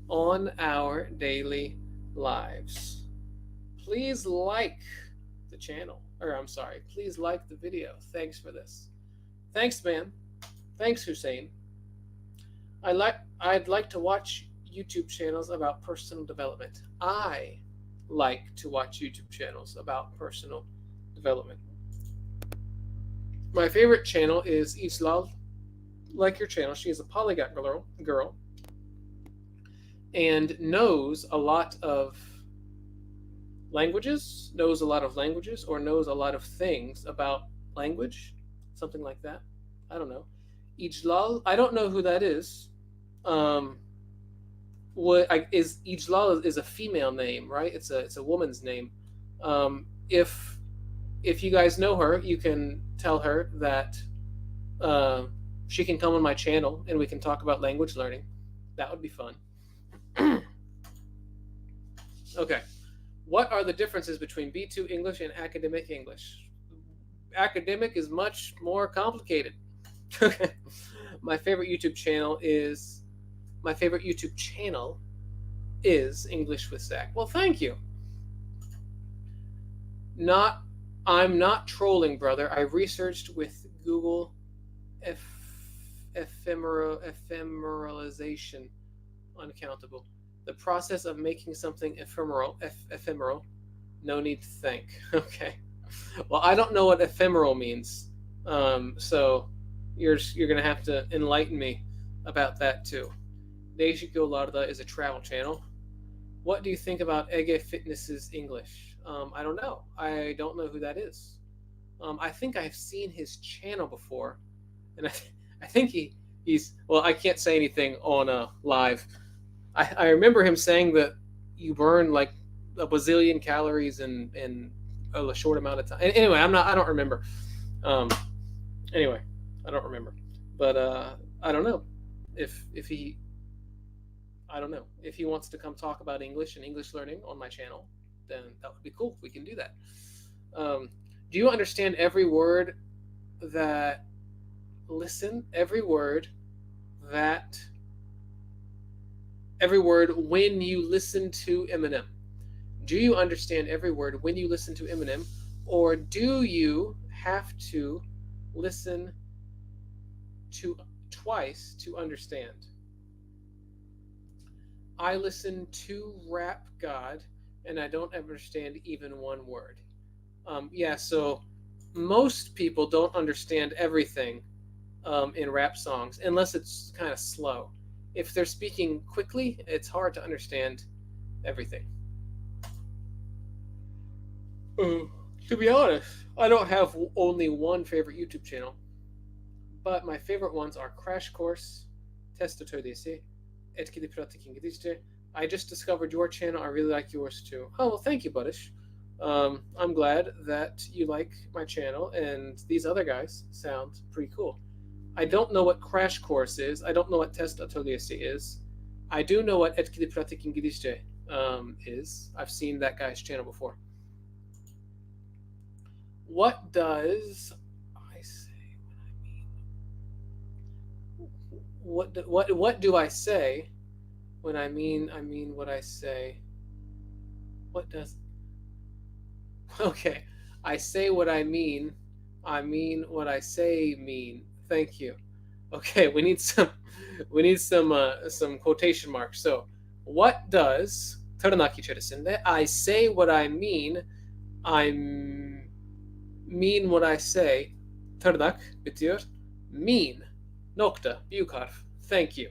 on our daily lives. Please like the channel, or I'm sorry, please like the video. Thanks for this. Thanks, man. Thanks, Hussein. I'd like to watch YouTube channels about personal development. I like to watch YouTube channels about personal development. My favorite channel is Islal, like your channel. She is a polyglot girl and knows a lot of languages, or knows a lot of things about language, something like that. I don't know. Ijlal, I don't know who that is. Ijlal is a female name, right? It's a woman's name. If you guys know her, you can tell her that she can come on my channel and we can talk about language learning. That would be fun. Okay. What are the differences between B2 English and academic English? Academic is much more complicated. My favorite YouTube channel is English with Zack. Well, thank you. I'm not trolling, brother. I researched with Google ephemeralization, uncountable. The process of making something ephemeral. No need to think. Okay. Well, I don't know what ephemeral means. So you're gonna have to enlighten me about that too. Değişik Larda is a travel channel. What do you think about Ege Fitness's English? I don't know. I don't know who that is. I think I've seen his channel before, and I think he's well. I can't say anything on live. I remember him saying that you burn like a bazillion calories in a short amount of time. Anyway, I don't remember. Anyway, I don't remember. But I don't know if he. I don't know if he wants to come talk about English and English learning on my channel. Then that would be cool. We can do that. Do you understand every word that? Listen, every word when you listen to Eminem. Do you understand every word when you listen to Eminem, or do you have to listen to twice to understand? I listen to Rap God, and I don't understand even one word. Yeah, so most people don't understand everything in rap songs unless it's kind of slow. If they're speaking quickly, it's hard to understand everything. To be honest, I don't have only one favorite YouTube channel, but my favorite ones are Crash Course, Test Söyleyesi, Etkili Pratik İngilizce. I just discovered your channel. I really like yours too. Oh, well, thank you, Buddish. I'm glad that you like my channel, and these other guys sound pretty cool. I don't know what Crash Course is. I don't know what Test Atölyesi is. I do know what Etkili Pratik İngilizce is. I've seen that guy's channel before. What does I say when I mean? What do I say when I mean what I say? What does? Okay, I say what I mean what I say mean. Thank you. Okay, we need some quotation marks. So, what does tırnak içerisinde I say what I mean what I say, tırnak bitiyor, mean, nokta, büyük harf. Thank you.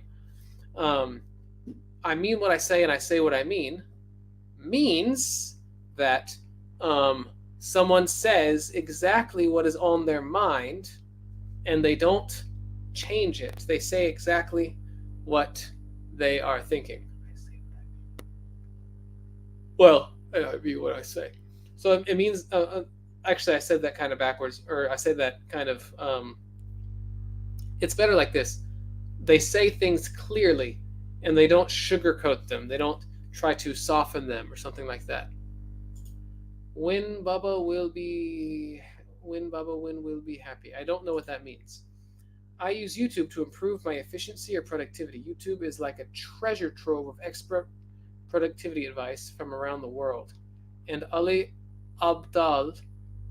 I mean what I say and I say what I mean means that someone says exactly what is on their mind and they don't change it. They say exactly what they are thinking. Well, I mean what I say. So it means, actually I said that kind of backwards, or I said that kind of, it's better like this. They say things clearly and they don't sugarcoat them. They don't try to soften them or something like that. When Baba will be happy. I don't know what that means. I use YouTube to improve my efficiency or productivity. YouTube is like a treasure trove of expert productivity advice from around the world. And Ali Abdal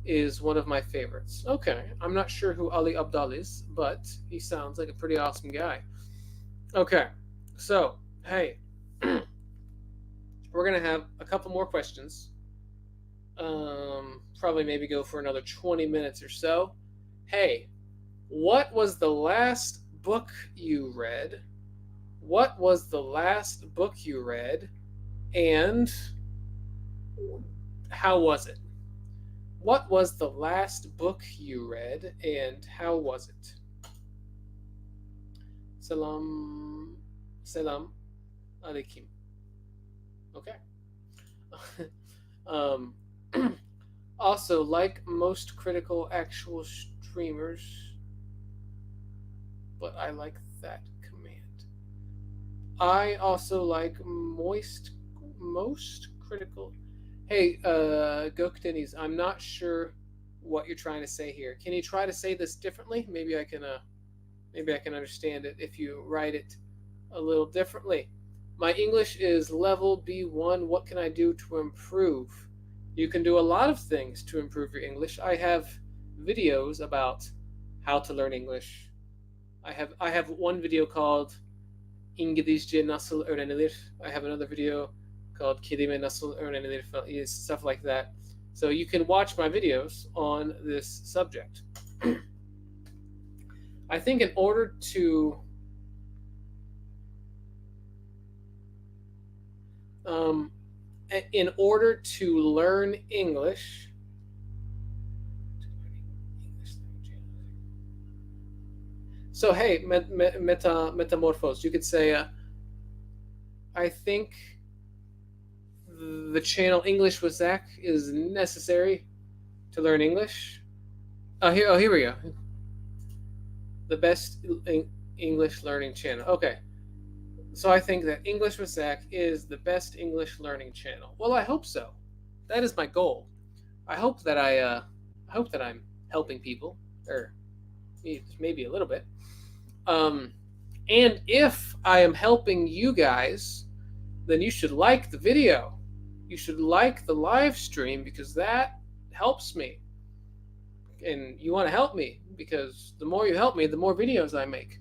is one of my favorites. Okay, I'm not sure who Ali Abdal is, but he sounds like a pretty awesome guy. Okay, so, hey, we're going to have a couple more questions. Probably maybe go for another 20 minutes or so. Hey, what was the last book you read? What was the last book you read? And how was it? What was the last book you read and how was it? Salam alaikum. Okay. Also, like most critical actual streamers, but I like that command. I also like most critical. Hey, Goktenis, I'm not sure what you're trying to say here. Can you try to say this differently? Maybe I can understand it if you write it a little differently. My English is level B1. What can I do to improve? You can do a lot of things to improve your English. I have videos about how to learn English. I have one video called İngilizce nasıl öğrenilir. I have another video called kelime nasıl öğrenilir, stuff like that. So you can watch my videos on this subject. I think in order to learn English, so hey, metamorphose, you could say, I think the channel English with Zack is necessary to learn English. Here we go. The best English learning channel. Okay. So I think that English with Zack is the best English learning channel. Well, I hope so. That is my goal. I hope that I'm helping people, or maybe a little bit. And if I am helping you guys, then you should like the video. You should like the live stream because that helps me. And you want to help me because the more you help me, the more videos I make.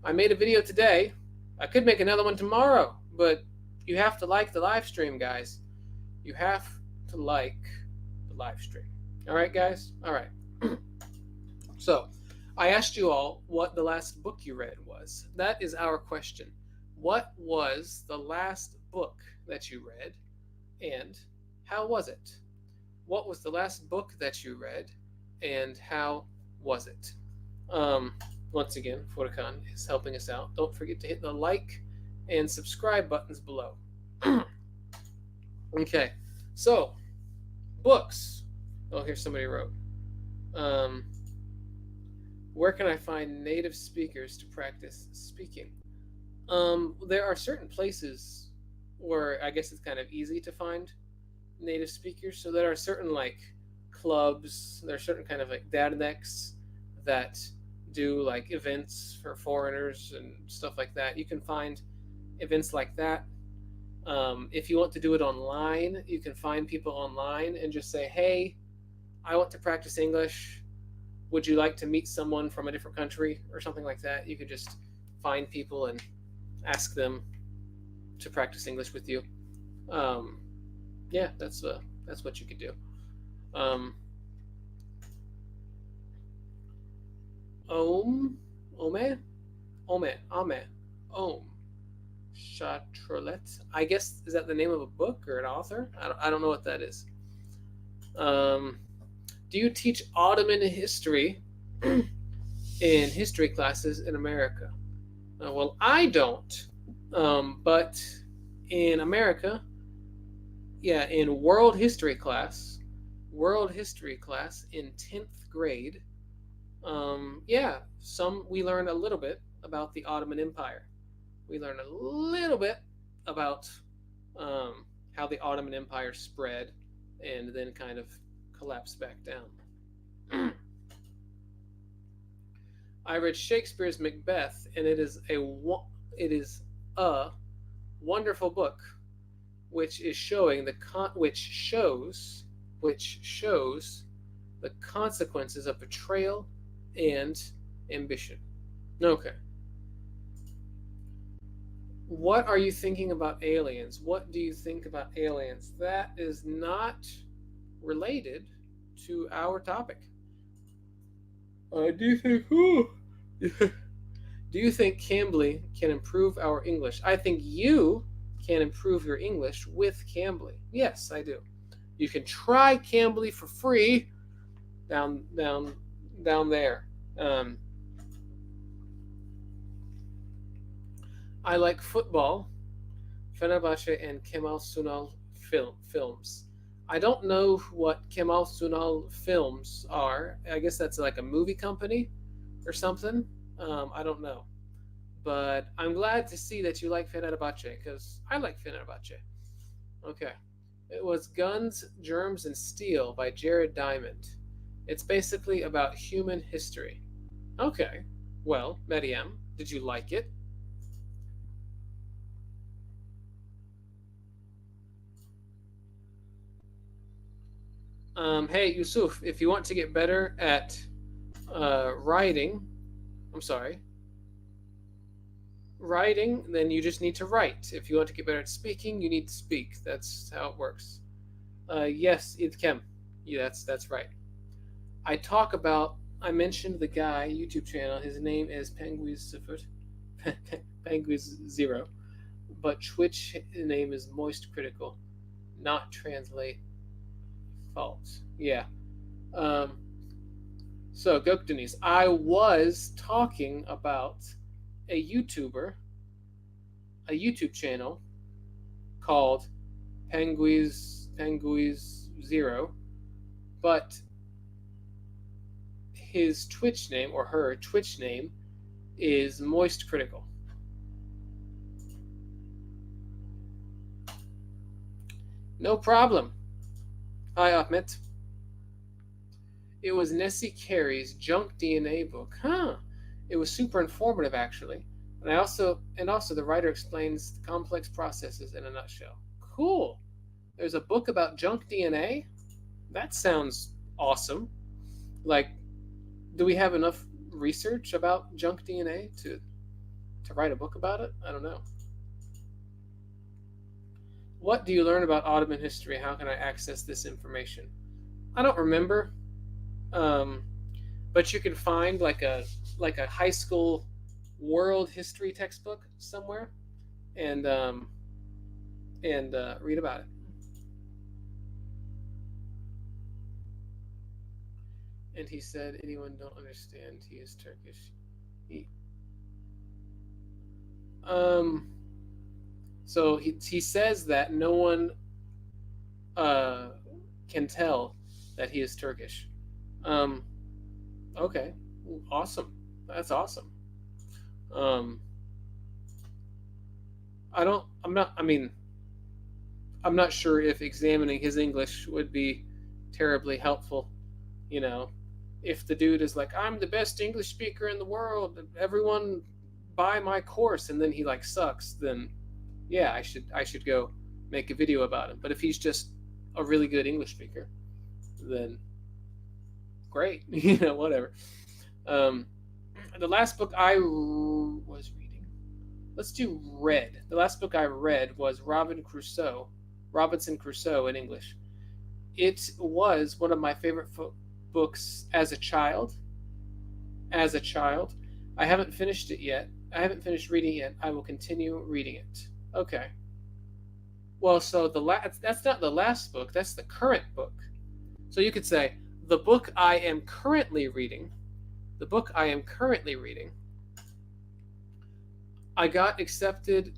I made a video today. I could make another one tomorrow, but you have to like the live stream, guys. You have to like the live stream. All right, guys? All right. So, I asked you all what the last book you read was. That is our question. What was the last book that you read, and how was it? What was the last book that you read, and how was it? Once again, Furkan is helping us out. Don't forget to hit the like and subscribe buttons below. Okay, so books. Oh, here's somebody wrote. Where can I find native speakers to practice speaking? There are certain places where I guess it's kind of easy to find native speakers. So there are certain like clubs, there are certain kind of like data necks that do like events for foreigners and stuff like that. You can find events like that. If you want to do it online, you can find people online and just say, hey, I want to practice English. Would you like to meet someone from a different country or something like that? You could just find people and ask them to practice English with you. Yeah, that's what you could do. Om Chatroulette. I guess, is that the name of a book or an author? I don't know what that is. Do you teach Ottoman history in history classes in America? Well, I don't. But in America, yeah, in world history class in 10th grade, yeah, we learn a little bit about the Ottoman Empire. We learn a little bit about how the Ottoman Empire spread and then kind of collapsed back down. I read Shakespeare's Macbeth, and it is a wonderful book, which is showing which shows the consequences of betrayal and ambition. Okay. What are you thinking about aliens? What do you think about aliens? That is not related to our topic. Do you think? Do you think Cambly can improve our English? I think you can improve your English with Cambly. Yes, I do. You can try Cambly for free down there. I like football, Fenerbahce, and Kemal Sunal films. I don't know what Kemal Sunal films are. I guess that's like a movie company or something. I don't know. But I'm glad to see that you like Fenerbahce, because I like Fenerbahce. Okay. It was Guns, Germs, and Steel by Jared Diamond. It's basically about human history. Okay. Well, Mariam, did you like it? Hey, Yusuf, if you want to get better at writing, I'm sorry, writing, then you just need to write. If you want to get better at speaking, you need to speak. That's how it works. Yes, Idkem. Yeah, that's right. I mentioned the guy YouTube channel. His name is Penguiz Zero, but Twitch name is Moist Critical, not translate fault. Yeah. Um, so Gokdanis, I was talking about a YouTube channel called Penguiz Zero, but his Twitch name, or her Twitch name, is Moist Critical. No problem. Hi, Ahmed. It was Nessie Carey's Junk DNA book. Huh. It was super informative, actually. And also the writer explains the complex processes in a nutshell. Cool. There's a book about junk DNA? That sounds awesome. Like, do we have enough research about junk DNA to write a book about it? I don't know. What do you learn about Ottoman history? How can I access this information? I don't remember. But you can find like a high school world history textbook somewhere, and read about it. And he said, "Anyone don't understand? He is Turkish." He, so he says that no one can tell that he is Turkish. Okay, awesome. That's awesome. I don't. I'm not. I mean, I'm not sure if examining his English would be terribly helpful. You know, if the dude is like, "I'm the best English speaker in the world. Everyone buy my course," and then he like sucks, then yeah, I should go make a video about him. But if he's just a really good English speaker, then great. Whatever. The last book I was reading. Let's do read. The last book I read was Robinson Crusoe in English. It was one of my favorite books as a child. I haven't finished it yet. I haven't finished reading it yet. I will continue reading it. Okay. Well, so that's not the last book. That's the current book. So you could say the book I am currently reading. I've gotten accepted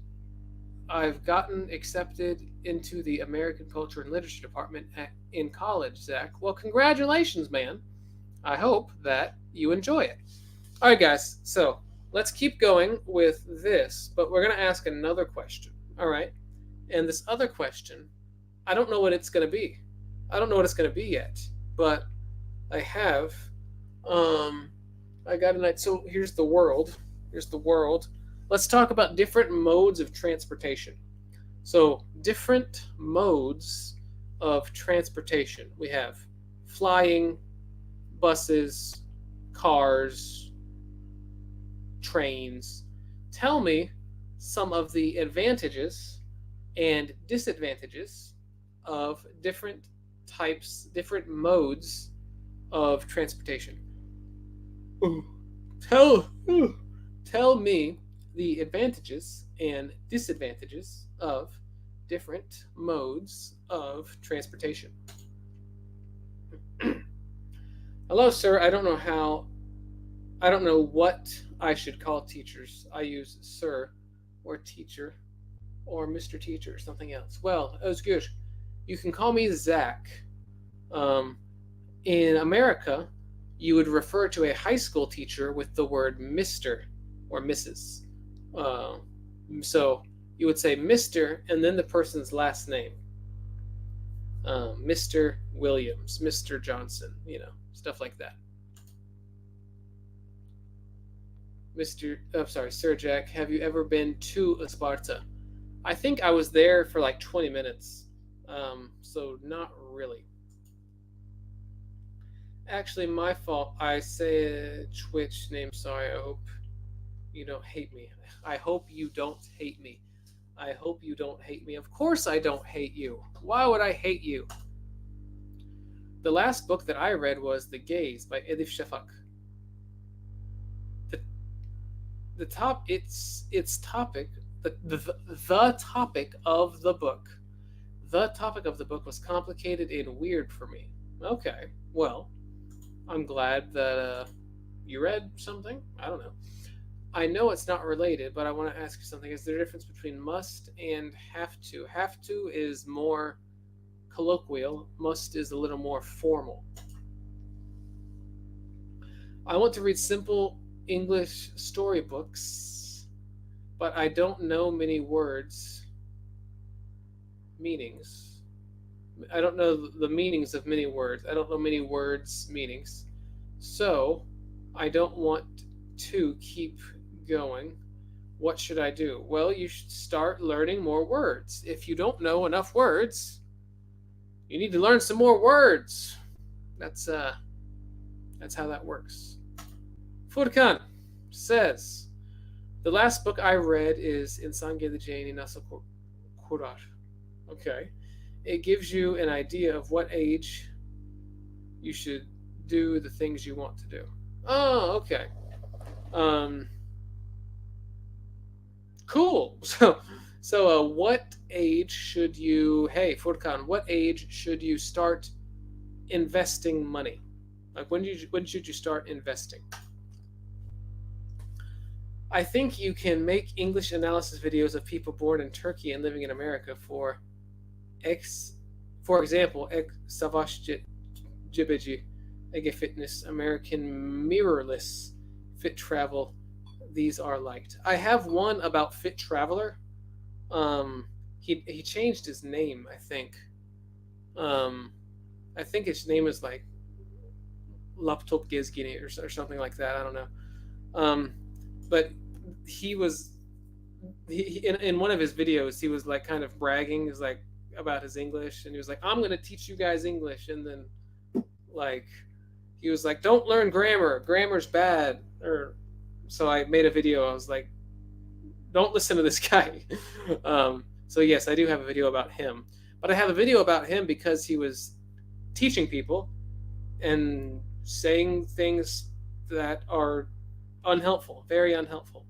into the American Culture and Literature department in college, Zack. Well, congratulations, man. I hope that you enjoy it. All right, guys. So let's keep going with this, but we're going to ask another question. All right. And this other question, I don't know what it's going to be. I don't know what it's going to be yet, but I have I got a night. So here's the world. Here's the world. Let's talk about different modes of transportation. So different modes of transportation. We have flying, buses, cars, trains. Tell me some of the advantages and disadvantages of different types, different modes of transportation. Ooh. Tell me the advantages and disadvantages of different modes of transportation. Hello, sir. I don't know what I should call teachers. I use sir or teacher or Mr. Teacher or something else. Well, that was good. You can call me Zack. In America, you would refer to a high school teacher with the word Mr. or Mrs. So you would say Mr. and then the person's last name. Mr. Williams, Mr. Johnson, stuff like that. Sir Jack, have you ever been to Sparta? I think I was there for like 20 minutes. So not really. Actually, my fault. I said Twitch name. Sorry. I hope you don't hate me. I hope you don't hate me. I hope you don't hate me. Of course I don't hate you. Why would I hate you? The last book that I read was The Gaze by Elif Shafak. The topic of the book. The topic of the book was complicated and weird for me. Okay, well, I'm glad that you read something. I don't know. I know it's not related, but I want to ask you something. Is there a difference between must and have to? Have to is more colloquial. Must is a little more formal. I want to read simple English storybooks, but I don't know many words, meanings. I don't know the meanings of many words. I don't know many words' meanings. So I don't want to keep going. What should I do? Well, you should start learning more words. If you don't know enough words, you need to learn some more words. That's how that works. Furkan says, the last book I read is İnsan Geleceğini Nasıl Kurar. Okay. It gives you an idea of what age you should do the things you want to do. Oh, okay. Cool. So what age should you, hey, Furkan, what age should you start investing money? Like when should you start investing? I think you can make English analysis videos of people born in Turkey and living in America. For example, Savaş Cebeci, Ege Fitness, American Mirrorless, Fit Travel. These are liked. I have one about Fit Traveler. He changed his name, I think. I think his name is like Laptop Gezgini or something like that. I don't know. But in one of his videos, he was like kind of bragging. He was like about his English, and he was like, "I'm gonna teach you guys English," and then like he was like, "Don't learn grammar. Grammar's bad." So I made a video. I was like, "Don't listen to this guy." So yes, I do have a video about him, but I have a video about him because he was teaching people and saying things that are unhelpful, very unhelpful.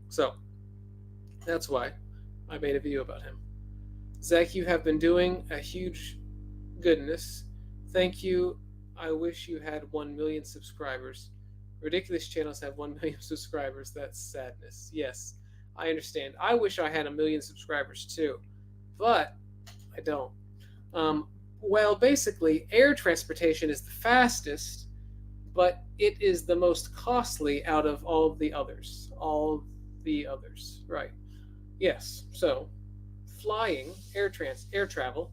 So that's why I made a video about him. Zack, you have been doing a huge goodness. Thank you. I wish you had 1 million subscribers. Ridiculous channels have 1 million subscribers. That's sadness. Yes, I understand. I wish I had 1 million subscribers too, but I don't. Well, basically, air transportation is the fastest, but it is the most costly out of all the others. All the others, right? Yes. So, flying, air travel,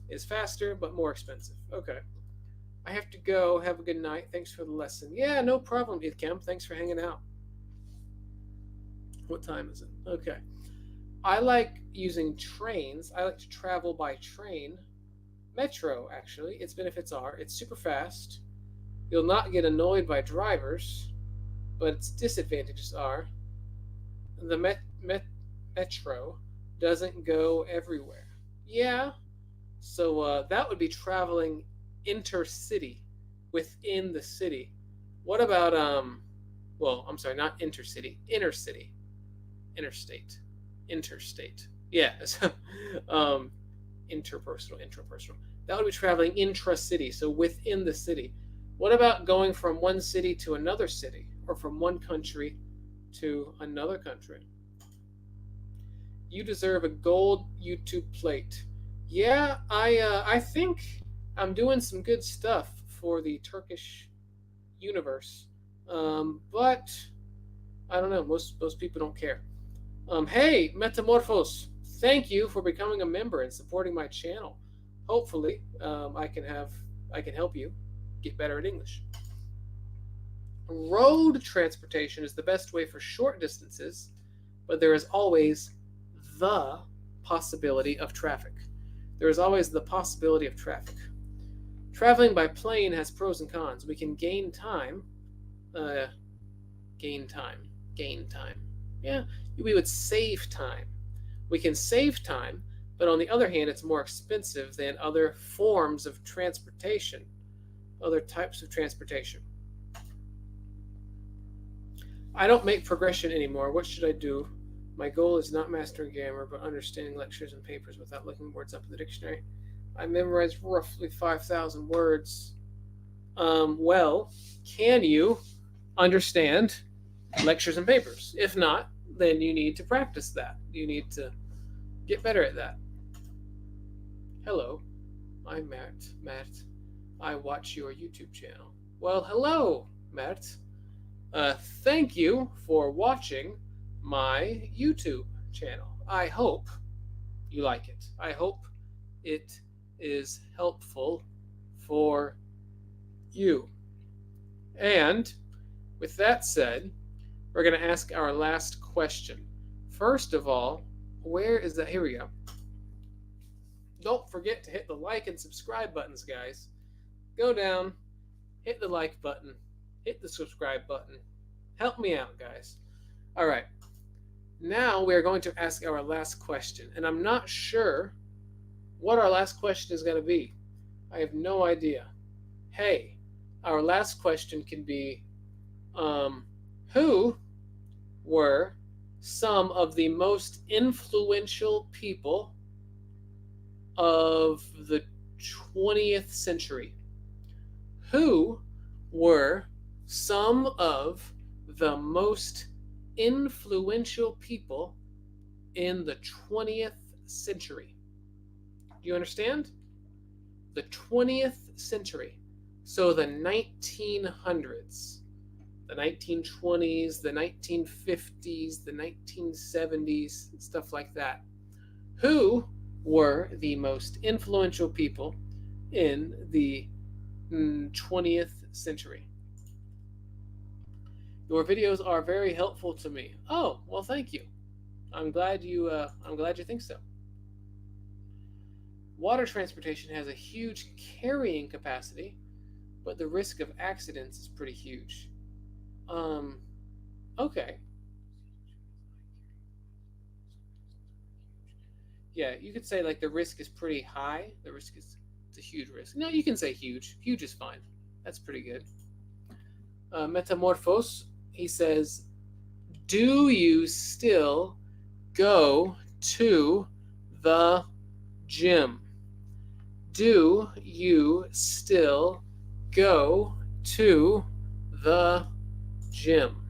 is faster but more expensive. Okay. I have to go. Have a good night. Thanks for the lesson. Yeah, no problem, Kim. Thanks for hanging out. What time is it? Okay. I like using trains. I like to travel by train. Metro, actually. Its benefits are it's super fast. You'll not get annoyed by drivers, but its disadvantages are the metro doesn't go everywhere. Yeah, so that would be traveling intercity, within the city. What about well, I'm sorry, not intercity, inner city, interstate, interstate. Yeah, so, intrapersonal. That would be traveling intra-city, so within the city. What about going from one city to another city, or from one country to another country? You deserve a gold YouTube plate. Yeah, I think I'm doing some good stuff for the Turkish universe, but I don't know. Most people don't care. Hey, Metamorphos, thank you for becoming a member and supporting my channel. Hopefully, I can help you get better at English. Road transportation is the best way for short distances, but there is always the possibility of traffic. There is always the possibility of traffic. Traveling by plane has pros and cons. We can gain time. Gain time. Yeah, we would save time. We can save time, but on the other hand, it's more expensive than other forms of transportation, other types of transportation. I don't make progression anymore. What should I do? My goal is not mastering grammar, but understanding lectures and papers without looking words up in the dictionary. I memorized roughly 5,000 words. Well, can you understand lectures and papers? If not, then you need to practice that. You need to get better at that. Hello, I'm Matt. I watch your YouTube channel. Well, hello, Matt. Thank you for watching my YouTube channel. I hope you like it. I hope it is helpful for you. And with that said, we're going to ask our last question. First of all, where is that? Here we go. Don't forget to hit the like and subscribe buttons, guys. Go down, hit the like button, hit the subscribe button. Help me out, guys. All right. Now we are going to ask our last question, and I'm not sure what our last question is going to be. I have no idea. Hey, our last question can be, who were some of the most influential people of the 20th century? Who were some of the most influential people in the 20th century? Do you understand? The 20th century. So the 1900s, the 1920s, the 1950s, the 1970s, stuff like that. Who were the most influential people in the 20th century? Your videos are very helpful to me. Oh, well, thank you. I'm glad you think so. Water transportation has a huge carrying capacity, but the risk of accidents is pretty huge. Okay. Yeah, you could say like the risk is pretty high. It's a huge risk. No, you can say huge. Huge is fine. That's pretty good. Metamorphos, he says, do you still go to the gym? Do you still go to the gym?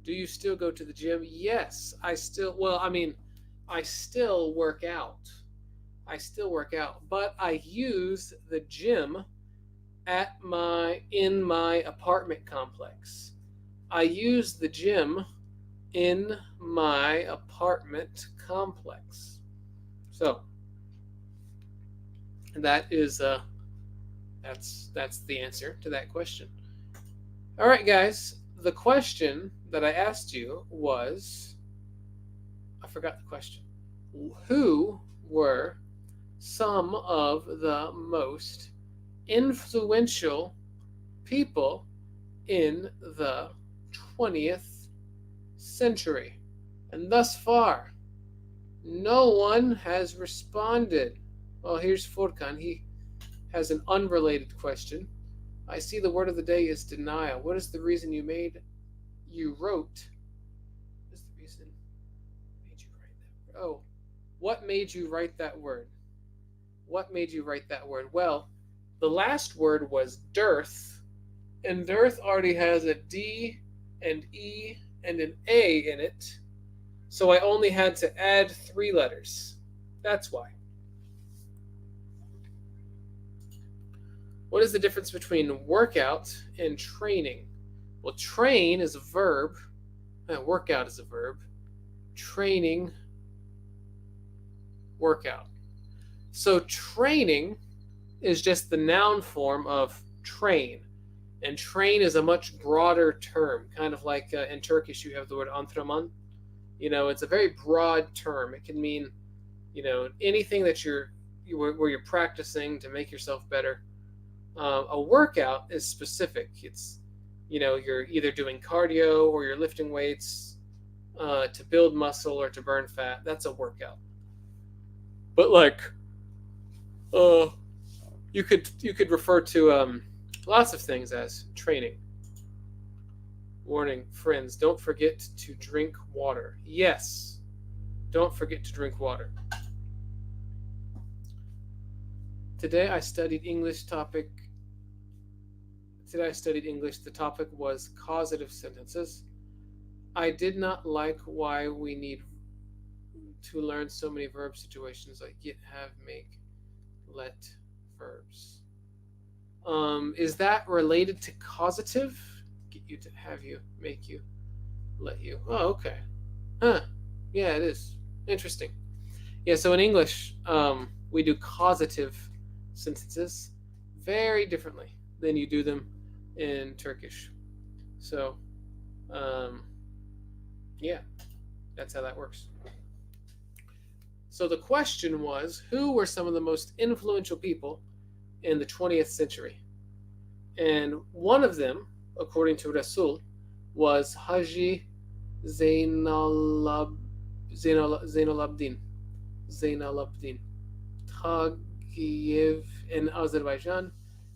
Do you still go to the gym? Yes, I still work out. But I use the gym in my apartment complex. I use the gym in my apartment complex. So, That is that's the answer to that question. All right, guys. The question that I asked you was, I forgot the question. Who were some of the most influential people in the 20th century? And thus far, no one has responded. Well, here's Furkan. He has an unrelated question. I see the word of the day is denial. What is the reason you wrote? What is the reason made you write that word? Oh, what made you write that word? What made you write that word? Well, the last word was dearth, and dearth already has a D and E and an A in it. So I only had to add 3 letters. That's why. What is the difference between workout and training? Well, train is a verb. Workout is a verb. Training, workout. So training is just the noun form of train. And train is a much broader term, kind of like in Turkish you have the word antrenman. It's a very broad term. It can mean, anything that where you're practicing to make yourself better. A workout is specific. It's, you're either doing cardio or you're lifting weights to build muscle or to burn fat. That's a workout. But you could refer to lots of things as training. Warning, friends, don't forget to drink water. Yes, don't forget to drink water. Today I studied English. The topic was causative sentences. I did not like why we need to learn so many verb situations like get, have, make, let verbs. Is that related to causative? Get you, to have you, make you, let you. Oh, okay. Huh. Yeah, it is. Interesting. Yeah, so in English, we do causative sentences very differently than you do them in Turkish. So, yeah, that's how that works. So the question was, who were some of the most influential people in the 20th century? And one of them, according to Rasul, was Haji Zainalabdin Tagiev in Azerbaijan.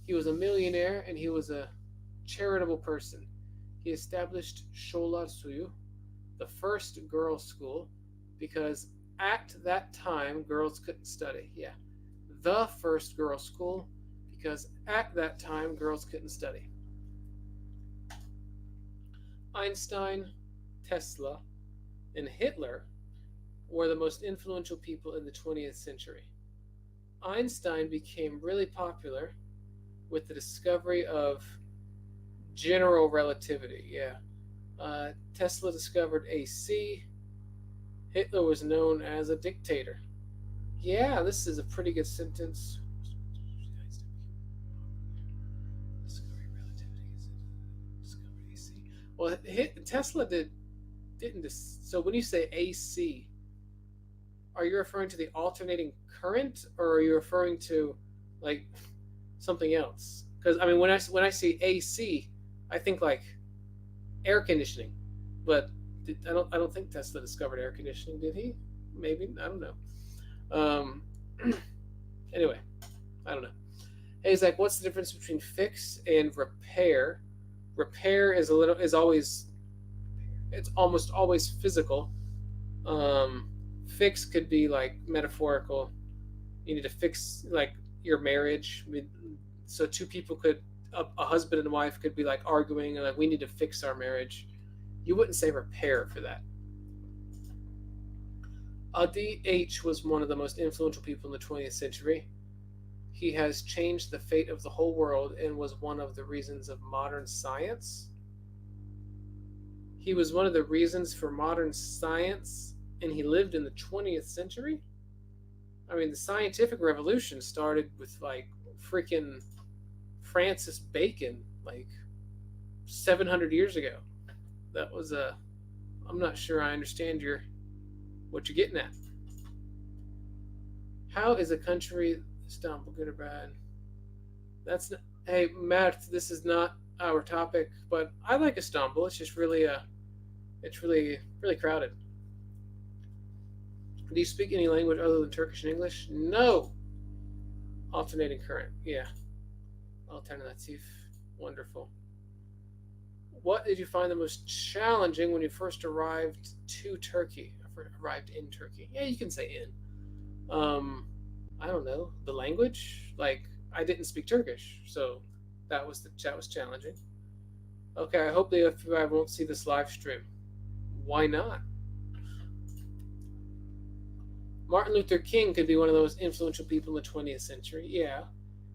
He was a millionaire and he was a charitable person. He established Sholar Suyu, the first girls' school, because at that time girls couldn't study. Yeah, the first girls' school, because at that time girls couldn't study. Einstein, Tesla, and Hitler were the most influential people in the 20th century. Einstein became really popular with the discovery of general relativity. Yeah. Tesla discovered AC. Hitler was known as a dictator. Yeah, this is a pretty good sentence. Well, Tesla didn't. So when you say AC, are you referring to the alternating current, or are you referring to like something else? Because I mean, when I see AC, I think like air conditioning, but I don't think Tesla discovered air conditioning. Did he? Maybe, I don't know. Anyway, I don't know. Hey Zack, what's the difference between fix and repair? Repair is it's almost always physical. Fix could be like metaphorical. You need to fix like your marriage. So two people could, a husband and wife could be like arguing and like, we need to fix our marriage. You wouldn't say repair for that. Adi H was one of the most influential people in the 20th century. He has changed the fate of the whole world and was one of the reasons of modern science. He was one of the reasons for modern science, and he lived in the 20th century? I mean, the scientific revolution started with like freaking Francis Bacon, like 700 years ago. That was a. I'm not sure I understand what you're getting at. How is a country Istanbul good or bad? That's not, hey Matt. This is not our topic, but I like Istanbul. It's just really it's really crowded. Do you speak any language other than Turkish and English? No. Alternating current. Yeah. Alternatif. Wonderful. What did you find the most challenging when you first arrived to Turkey? Arrived in Turkey. Yeah, you can say in. I don't know. The language? Like I didn't speak Turkish, so that was challenging. Okay, I hope the FBI won't see this live stream. Why not? Martin Luther King could be one of the most influential people in the 20th century. Yeah.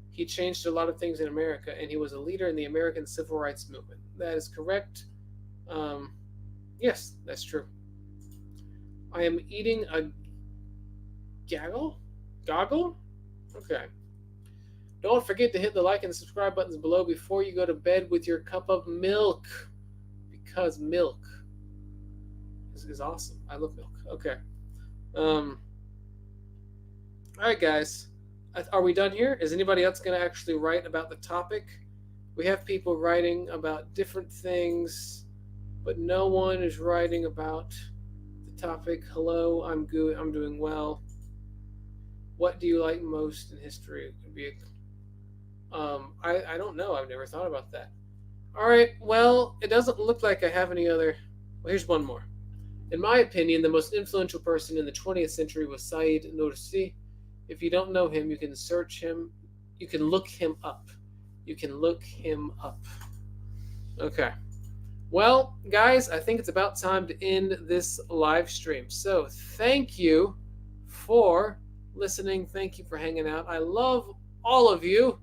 He changed a lot of things in America, and he was a leader in the American Civil Rights Movement. That is correct. Yes, that's true. I am eating a gaggle? Goggle? Okay. Don't forget to hit the like and subscribe buttons below before you go to bed with your cup of milk. Because milk is awesome. I love milk. Okay. All right, guys. Are we done here? Is anybody else going to actually write about the topic? We have people writing about different things, but no one is writing about the topic. Hello, I'm good. I'm doing well. What do you like most in history? It could be I don't know. I've never thought about that. All right. Well, it doesn't look like I have any other. Well, here's one more. In my opinion, the most influential person in the 20th century was Said Nursi. If you don't know him, you can search him. You can look him up. You can look him up. Okay. Well, guys, I think it's about time to end this live stream. So thank you for listening. Thank you for hanging out. I love all of you,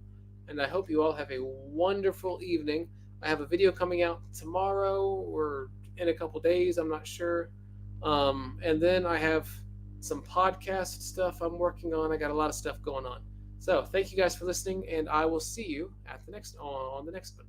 and I hope you all have a wonderful evening. I have a video coming out tomorrow or in a couple days. I'm not sure. And then I have some podcast stuff I'm working on. I got a lot of stuff going on. So thank you guys for listening, and I will see you at on the next one.